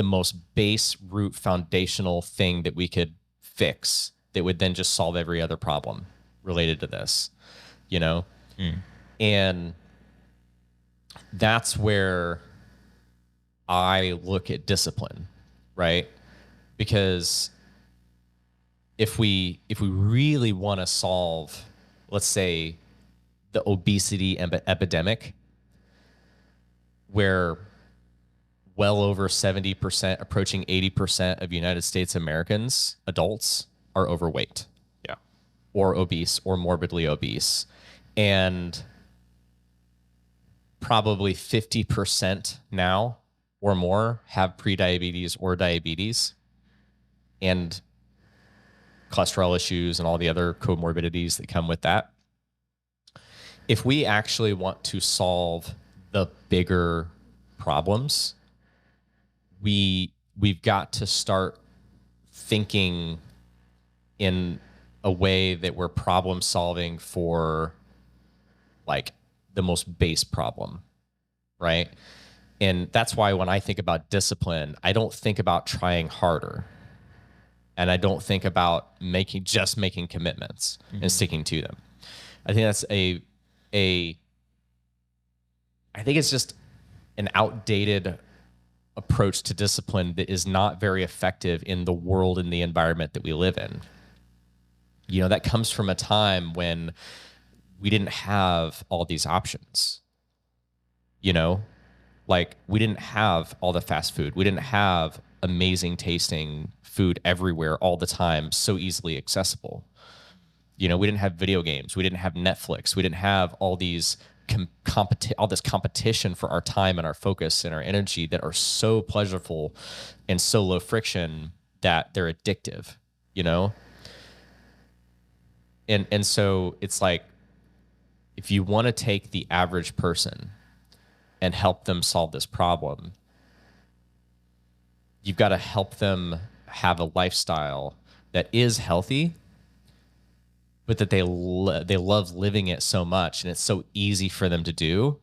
most base root foundational thing that we could fix that would then just solve every other problem related to this, And that's where I look at discipline, right? Because if we really want to solve, let's say, the obesity epidemic, where well over 70%, approaching 80% of United States Americans, adults, are overweight. Yeah. Or obese or morbidly obese. And probably 50% now or more have prediabetes or diabetes and cholesterol issues and all the other comorbidities that come with that. If we actually want to solve the bigger problems, we've got to start thinking in a way that we're problem solving for like the most base problem, right? And that's why when I think about discipline, I don't think about trying harder. And I don't think about making commitments and sticking to them. I think that's I think it's just an outdated approach to discipline that is not very effective in the world and the environment that we live in. That comes from a time when we didn't have all these options. Like we didn't have all the fast food. We didn't have amazing tasting food everywhere all the time, so easily accessible. We didn't have video games. We didn't have Netflix. We didn't have all these all this competition for our time and our focus and our energy that are so pleasurable and so low friction that they're addictive, And so it's like, if you want to take the average person and help them solve this problem, you've got to help them have a lifestyle that is healthy, but that they love living it so much and it's so easy for them to do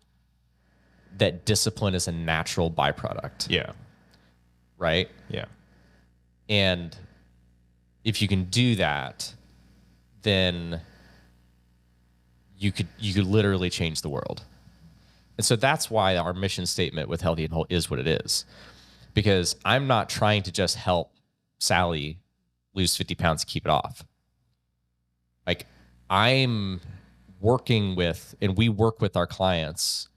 that discipline is a natural byproduct. Yeah. Right? Yeah. And if you can do that, then you could literally change the world. And so that's why our mission statement with Healthy and Whole is what it is. Because I'm not trying to just help Sally lose 50 pounds to keep it off. Like, I'm working with, and we work with our clients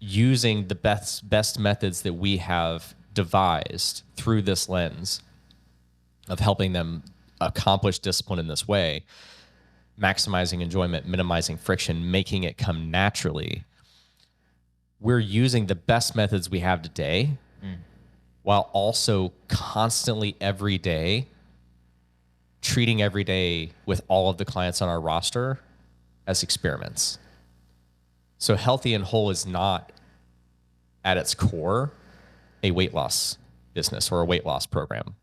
using the best methods that we have devised through this lens of helping them accomplish discipline in this way, maximizing enjoyment, minimizing friction, making it come naturally. We're using the best methods we have today while also constantly every day treating every day with all of the clients on our roster as experiments. So Healthy and Whole is not at its core a weight loss business or a weight loss program.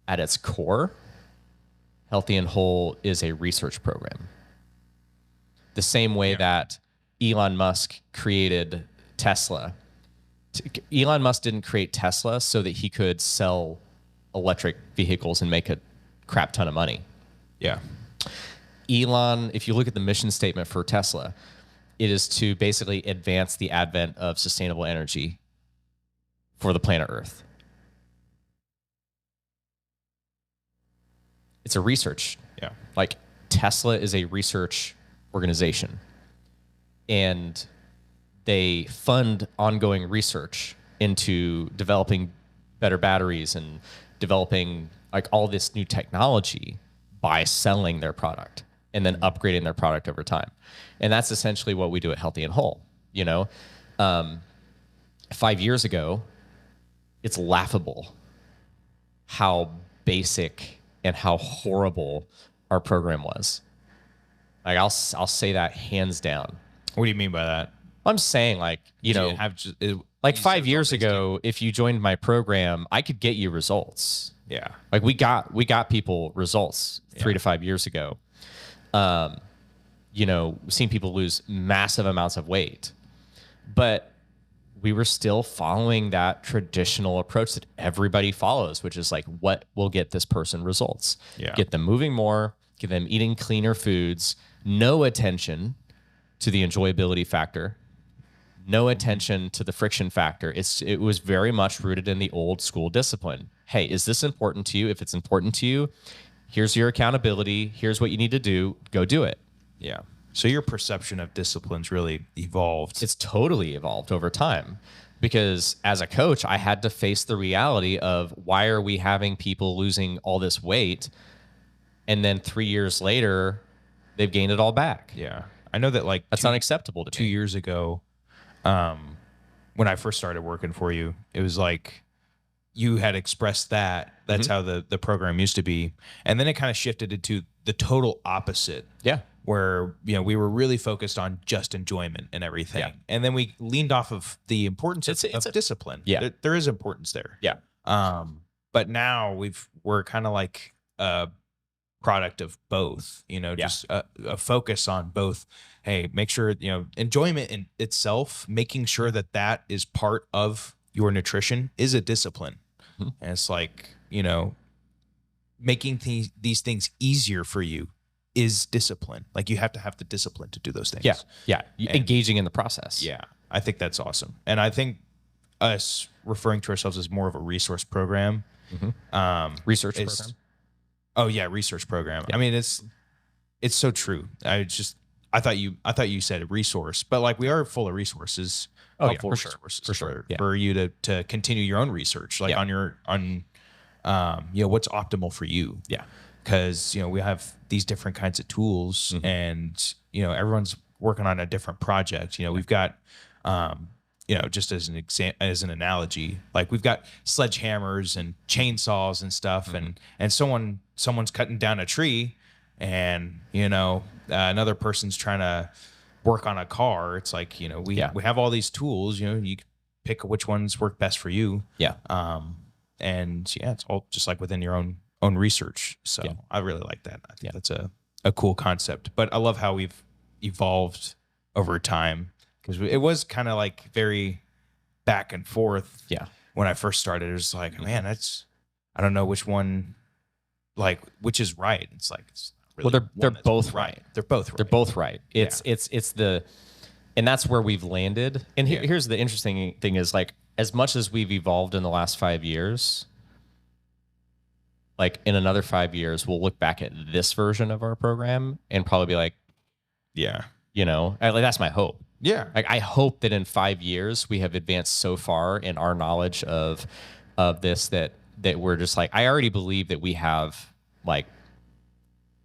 At its core, Healthy and Whole is a research program. The same way that Elon Musk created Tesla. Elon Musk didn't create Tesla so that he could sell electric vehicles and make a crap ton of money. Yeah. Elon, if you look at the mission statement for Tesla, it is to basically advance the advent of sustainable energy for the planet Earth. It's a research. Yeah. Like Tesla is a research organization, and they fund ongoing research into developing better batteries and developing like all this new technology by selling their product and then upgrading their product over time. And that's essentially what we do at Healthy and Whole. 5 years ago, it's laughable how basic and how horrible our program was. Like I'll say that hands down. What do you mean by that? I'm saying like, like 5 years ago, if you joined my program, I could get you results. Yeah. Like we got people results 3 to 5 years ago. We've seen people lose massive amounts of weight, but we were still following that traditional approach that everybody follows, which is like, what will get this person results? Yeah. Get them moving more, get them eating cleaner foods, no attention to the enjoyability factor, no attention to the friction factor. It was very much rooted in the old school discipline. Hey, is this important to you? If it's important to you, here's your accountability. Here's what you need to do. Go do it. Yeah. So your perception of discipline's really evolved. It's totally evolved over time, because as a coach, I had to face the reality of why are we having people losing all this weight, and then 3 years later, they've gained it all back. Yeah. I know that like that's unacceptable to 2 years ago, when I first started working for you, it was like you had expressed that. That's how the program used to be. And then it kind of shifted into the total opposite. Yeah. Where, we were really focused on just enjoyment and everything. Yeah. And then we leaned off of the importance of discipline. Yeah. There is importance there. Yeah. But now we're kind of like a product of both, just a focus on both. Hey, make sure, enjoyment in itself, making sure that is part of your nutrition is a discipline. Mm-hmm. And it's like, making these things easier for you is discipline. Like you have to have the discipline to do those things. Yeah. Yeah. Engaging in the process. Yeah. I think that's awesome. And I think us referring to ourselves as more of a resource program. Mm-hmm. Research program. Oh yeah. Research program. Yeah. I mean, it's so true. I thought you said a resource, but like we are full of resources. Oh yeah, for sure. For you to continue your own research, like on what's optimal for you. Yeah. Because we have these different kinds of tools, and everyone's working on a different project. We've got just as an analogy, like we've got sledgehammers and chainsaws and stuff, and someone's cutting down a tree, and another person's trying to work on a car. It's like we have all these tools. You pick which ones work best for you. Yeah. And it's all just like within your own research. So I really like that. I think that's a cool concept. But I love how we've evolved over time, because it was kind of like very back and forth. Yeah. When I first started, it was like, man, I don't know which one, like which is right. It's like, really they're both right. They're both right. They're both right. It's and that's where we've landed. And here's the interesting thing is, like, as much as we've evolved in the last 5 years, like in another 5 years, we'll look back at this version of our program and probably be like, that's my hope. Yeah. Like I hope that in 5 years we have advanced so far in our knowledge of this, that that we're just like, I already believe that we have like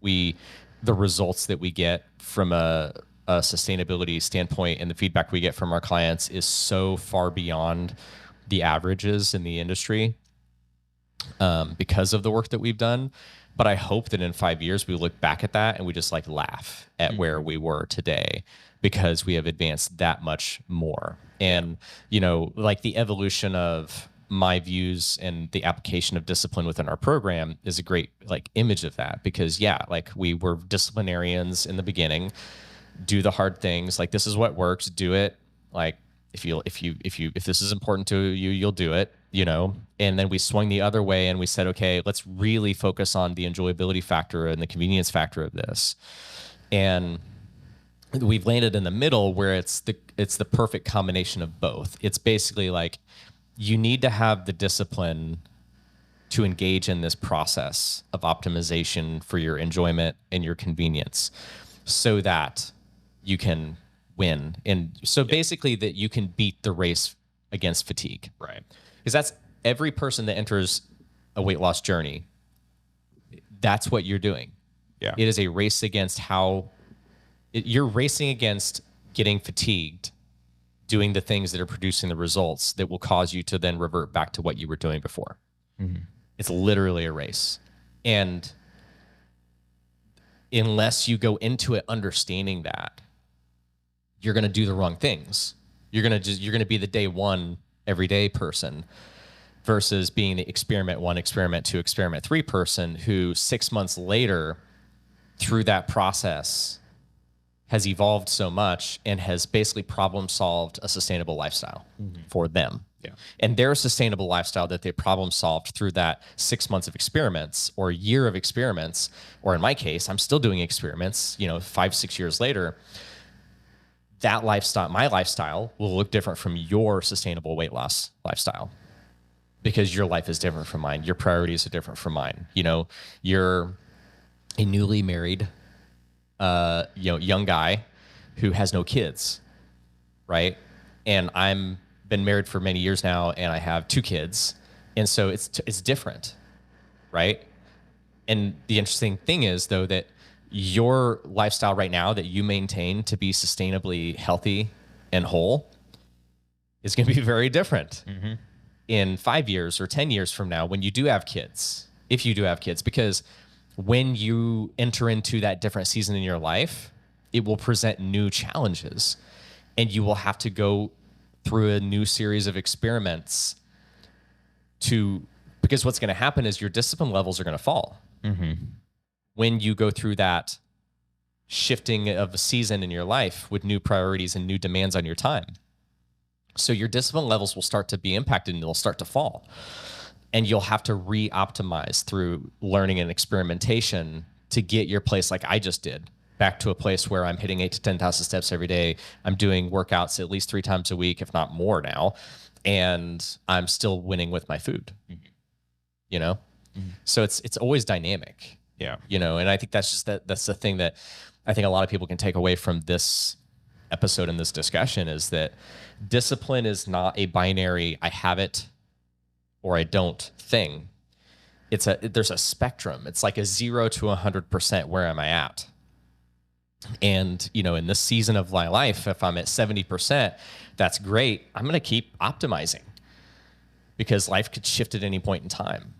the results that we get from a sustainability standpoint and the feedback we get from our clients is so far beyond the averages in the industry because of the work that we've done. But I hope that in 5 years we look back at that and we just like laugh at where we were today because we have advanced that much more. And, you know, like the evolution of my views and the application of discipline within our program is a great like image of that, because yeah, like we were disciplinarians in the beginning, do the hard things. Like, this is what works, do it. Like, if this is important to you, you'll do it, you know? And then we swung the other way and we said, okay, let's really focus on the enjoyability factor and the convenience factor of this. And we've landed in the middle where it's the perfect combination of both. It's basically like, you need to have the discipline to engage in this process of optimization for your enjoyment and your convenience so that you can win. And so basically that you can beat the race against fatigue. Right. Because that's every person that enters a weight loss journey. That's what you're doing. Yeah. It is a race against you're racing against getting fatigued, doing the things that are producing the results that will cause you to then revert back to what you were doing before. Mm-hmm. It's literally a race. And unless you go into it understanding that, you're going to do the wrong things. You're going to be the day one everyday person versus being the experiment 1, experiment 2, experiment 3 person who 6 months later through that process has evolved so much and has basically problem solved a sustainable lifestyle for them. Yeah. And their sustainable lifestyle that they problem solved through that 6 months of experiments or a year of experiments, or in my case, I'm still doing experiments, 5-6 years later. That lifestyle, my lifestyle, will look different from your sustainable weight loss lifestyle because your life is different from mine. Your priorities are different from mine. You're a newly married young guy who has no kids, right? And I'm been married for many years now, and I have 2 kids, and so it's different, right? And the interesting thing is, though, that your lifestyle right now that you maintain to be sustainably healthy and whole is going to be very different in 5 years or 10 years from now when you do have kids, if you do have kids, because when you enter into that different season in your life, it will present new challenges and you will have to go through a new series of experiments because what's going to happen is your discipline levels are going to fall. When you go through that shifting of a season in your life with new priorities and new demands on your time. So your discipline levels will start to be impacted and they'll start to fall. And you'll have to re-optimize through learning and experimentation to get your place, like I just did, back to a place where I'm hitting 8,000 to 10,000 steps every day. I'm doing workouts at least 3 times a week, if not more now. And I'm still winning with my food, So it's always dynamic. Yeah. And I think that's the thing that I think a lot of people can take away from this episode and this discussion is that discipline is not a binary, I have it or I don't thing. There's a spectrum. It's like a 0 to 100%. Where am I at? And, in this season of my life, if I'm at 70%, that's great. I'm going to keep optimizing because life could shift at any point in time.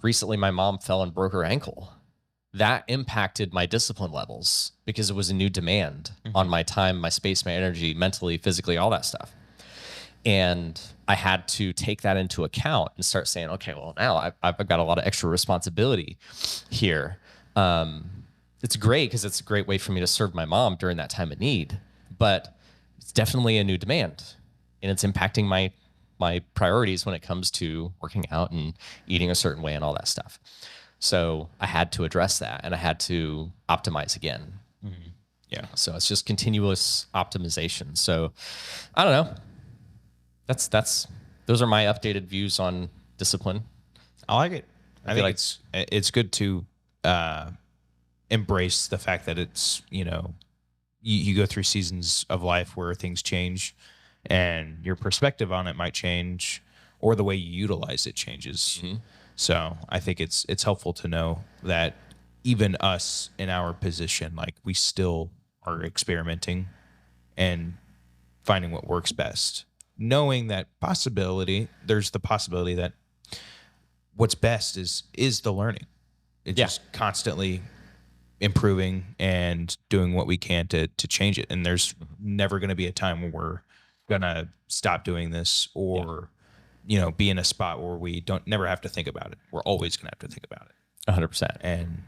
Recently my mom fell and broke her ankle. That impacted my discipline levels because it was a new demand on my time, my space, my energy, mentally, physically, all that stuff. And I had to take that into account and start saying, okay, well, now I've got a lot of extra responsibility here. It's great because it's a great way for me to serve my mom during that time of need, but it's definitely a new demand and it's impacting my priorities when it comes to working out and eating a certain way and all that stuff. So I had to address that and I had to optimize again. Yeah. So it's just continuous optimization. So I don't know. Those are my updated views on discipline. I like it. I think it's good to embrace the fact that it's, you go through seasons of life where things change and your perspective on it might change, or the way you utilize it changes. So I think it's helpful to know that even us in our position, like we still are experimenting and finding what works best, knowing that there's the possibility that what's best is the learning. It's just constantly improving and doing what we can to change it. And there's never going to be a time when we're going to stop doing this or, be in a spot where we never have to think about it. We're always going to have to think about it. 100%. And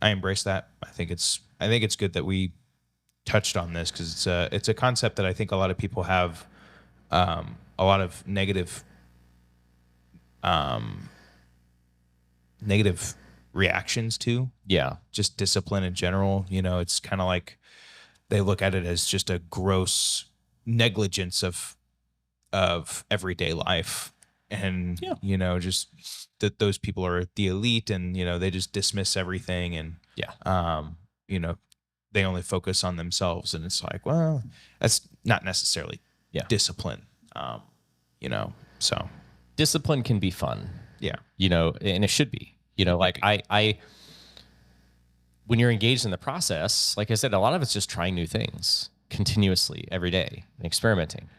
I embrace that. I think it's good that we touched on this, because it's a concept that I think a lot of people have a lot of negative reactions to. Yeah. Just discipline in general. It's kind of like they look at it as just a gross negligence of everyday life. And, just that those people are the elite, and, they just dismiss everything. And, they only focus on themselves. And it's like, well, that's not necessarily discipline, so. Discipline can be fun. Yeah. And it should be, like I when you're engaged in the process, like I said, a lot of it's just trying new things continuously every day and experimenting.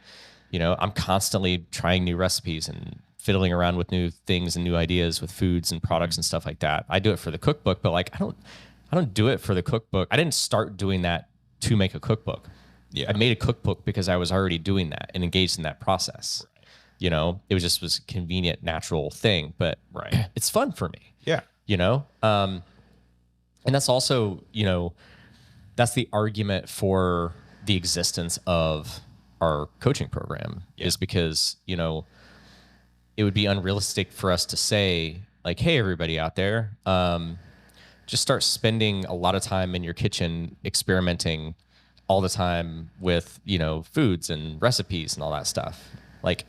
I'm constantly trying new recipes and fiddling around with new things and new ideas with foods and products and stuff like that. I do it for the cookbook, but like, I don't do it for the cookbook. I didn't start doing that to make a cookbook. Yeah. I made a cookbook because I was already doing that and engaged in that process. Right. It was a convenient, natural thing, but it's fun for me. Yeah. And that's also, that's the argument for the existence of our coaching program is because, it would be unrealistic for us to say like, hey, everybody out there, just start spending a lot of time in your kitchen experimenting all the time with, foods and recipes and all that stuff. Like,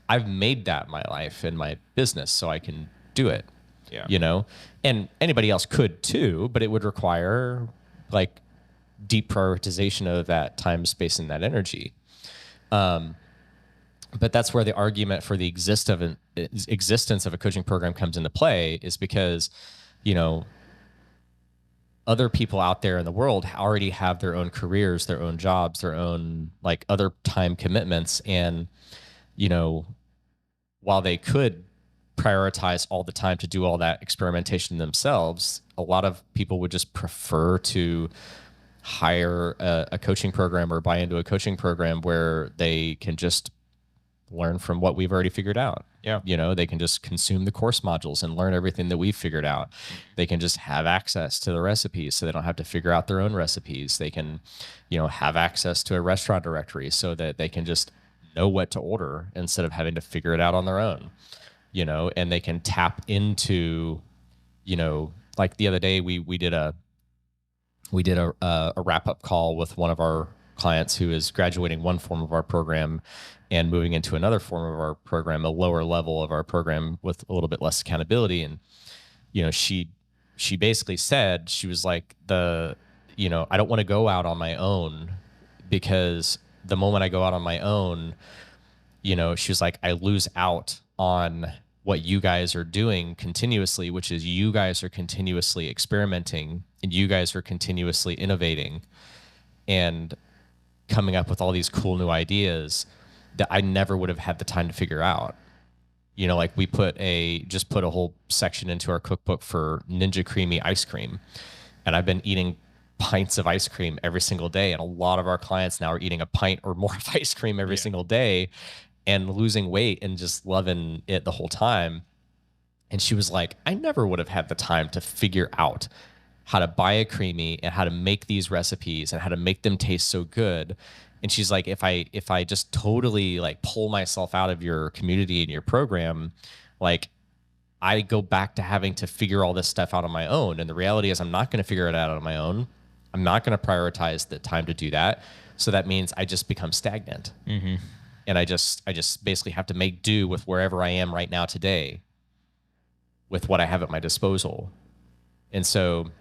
I've made that my life and my business so I can do it. Yeah. And anybody else could too, but it would require like deep prioritization of that time, space, and that energy. But that's where the argument for the existence of a coaching program comes into play, is because, other people out there in the world already have their own careers, their own jobs, their own like other time commitments. And, while they could prioritize all the time to do all that experimentation themselves, a lot of people would just prefer to hire a coaching program or buy into a coaching program where they can just learn from what we've already figured out. Yeah. They can just consume the course modules and learn everything that we've figured out. They can just have access to the recipes so they don't have to figure out their own recipes. They can, have access to a restaurant directory so that they can just know what to order instead of having to figure it out on their own, and they can tap into, like the other day we did a wrap-up call with one of our clients who is graduating one form of our program and moving into another form of our program, a lower level of our program with a little bit less accountability. And, she basically said, she was like, I don't want to go out on my own, because the moment I go out on my own, she was like, I lose out on what you guys are doing continuously, which is you guys are continuously experimenting and you guys are continuously innovating and coming up with all these cool new ideas that I never would have had the time to figure out. Like we put a whole section into our cookbook for Ninja Creamy ice cream. And I've been eating pints of ice cream every single day. And a lot of our clients now are eating a pint or more of ice cream every single day and losing weight and just loving it the whole time. And she was like, I never would have had the time to figure out how to buy a creamy and how to make these recipes and how to make them taste so good. And she's like, if I just totally like pull myself out of your community and your program, like I go back to having to figure all this stuff out on my own. And the reality is I'm not going to figure it out on my own. I'm not going to prioritize the time to do that. So that means I just become stagnant. Mm-hmm. And I just basically have to make do with wherever I am right now today with what I have at my disposal. And so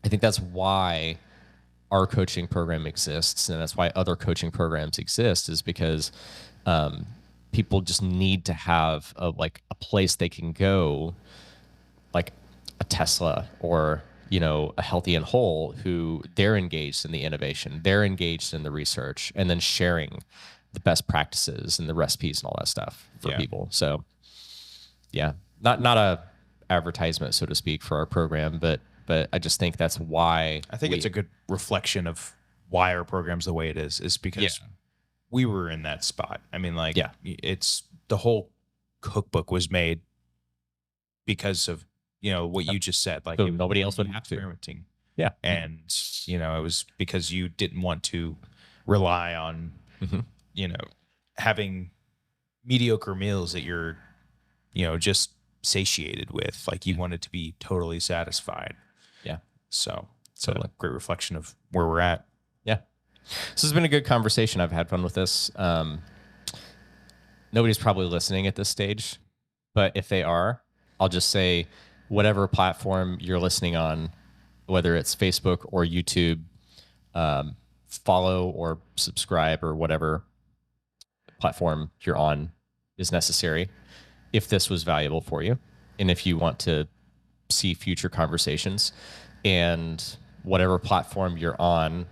I think that's why our coaching program exists, and that's why other coaching programs exist, is because people just need to have a place they can go, like a Tesla or, a Healthy and Whole, who they're engaged in the innovation, they're engaged in the research, and then sharing the best practices and the recipes and all that stuff for people. So yeah, not a advertisement, so to speak, for our program, but I just think that's why I think it's a good reflection of why our program's the way it is because we were in that spot. I mean, like, it's the whole cookbook was made because of, what you just said. Like, so nobody else would have to. Experimenting. Yeah. And, it was because you didn't want to rely on, having mediocre meals that you're, just satiated with. Like, you wanted to be totally satisfied. Yeah. So it's a great reflection of where we're at. Yeah. So it's been a good conversation. I've had fun with this. Nobody's probably listening at this stage, but if they are, I'll just say whatever platform you're listening on, whether it's Facebook or YouTube, follow or subscribe or whatever platform you're on is necessary if this was valuable for you and if you want to see future conversations. And whatever platform you're on,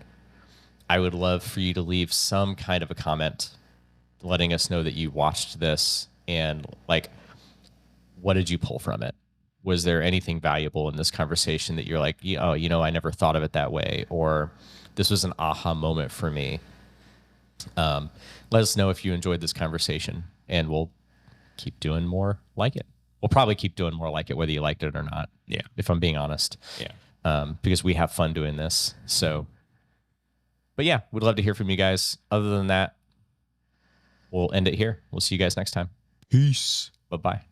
I would love for you to leave some kind of a comment letting us know that you watched this and like, what did you pull from it? Was there anything valuable in this conversation that you're like, oh, I never thought of it that way, or this was an aha moment for me? Let us know if you enjoyed this conversation, and we'll keep doing more like it. We'll probably keep doing more like it, whether you liked it or not. Yeah. If I'm being honest. Yeah. Because we have fun doing this. So, but yeah, we'd love to hear from you guys. Other than that, we'll end it here. We'll see you guys next time. Peace. Bye-bye.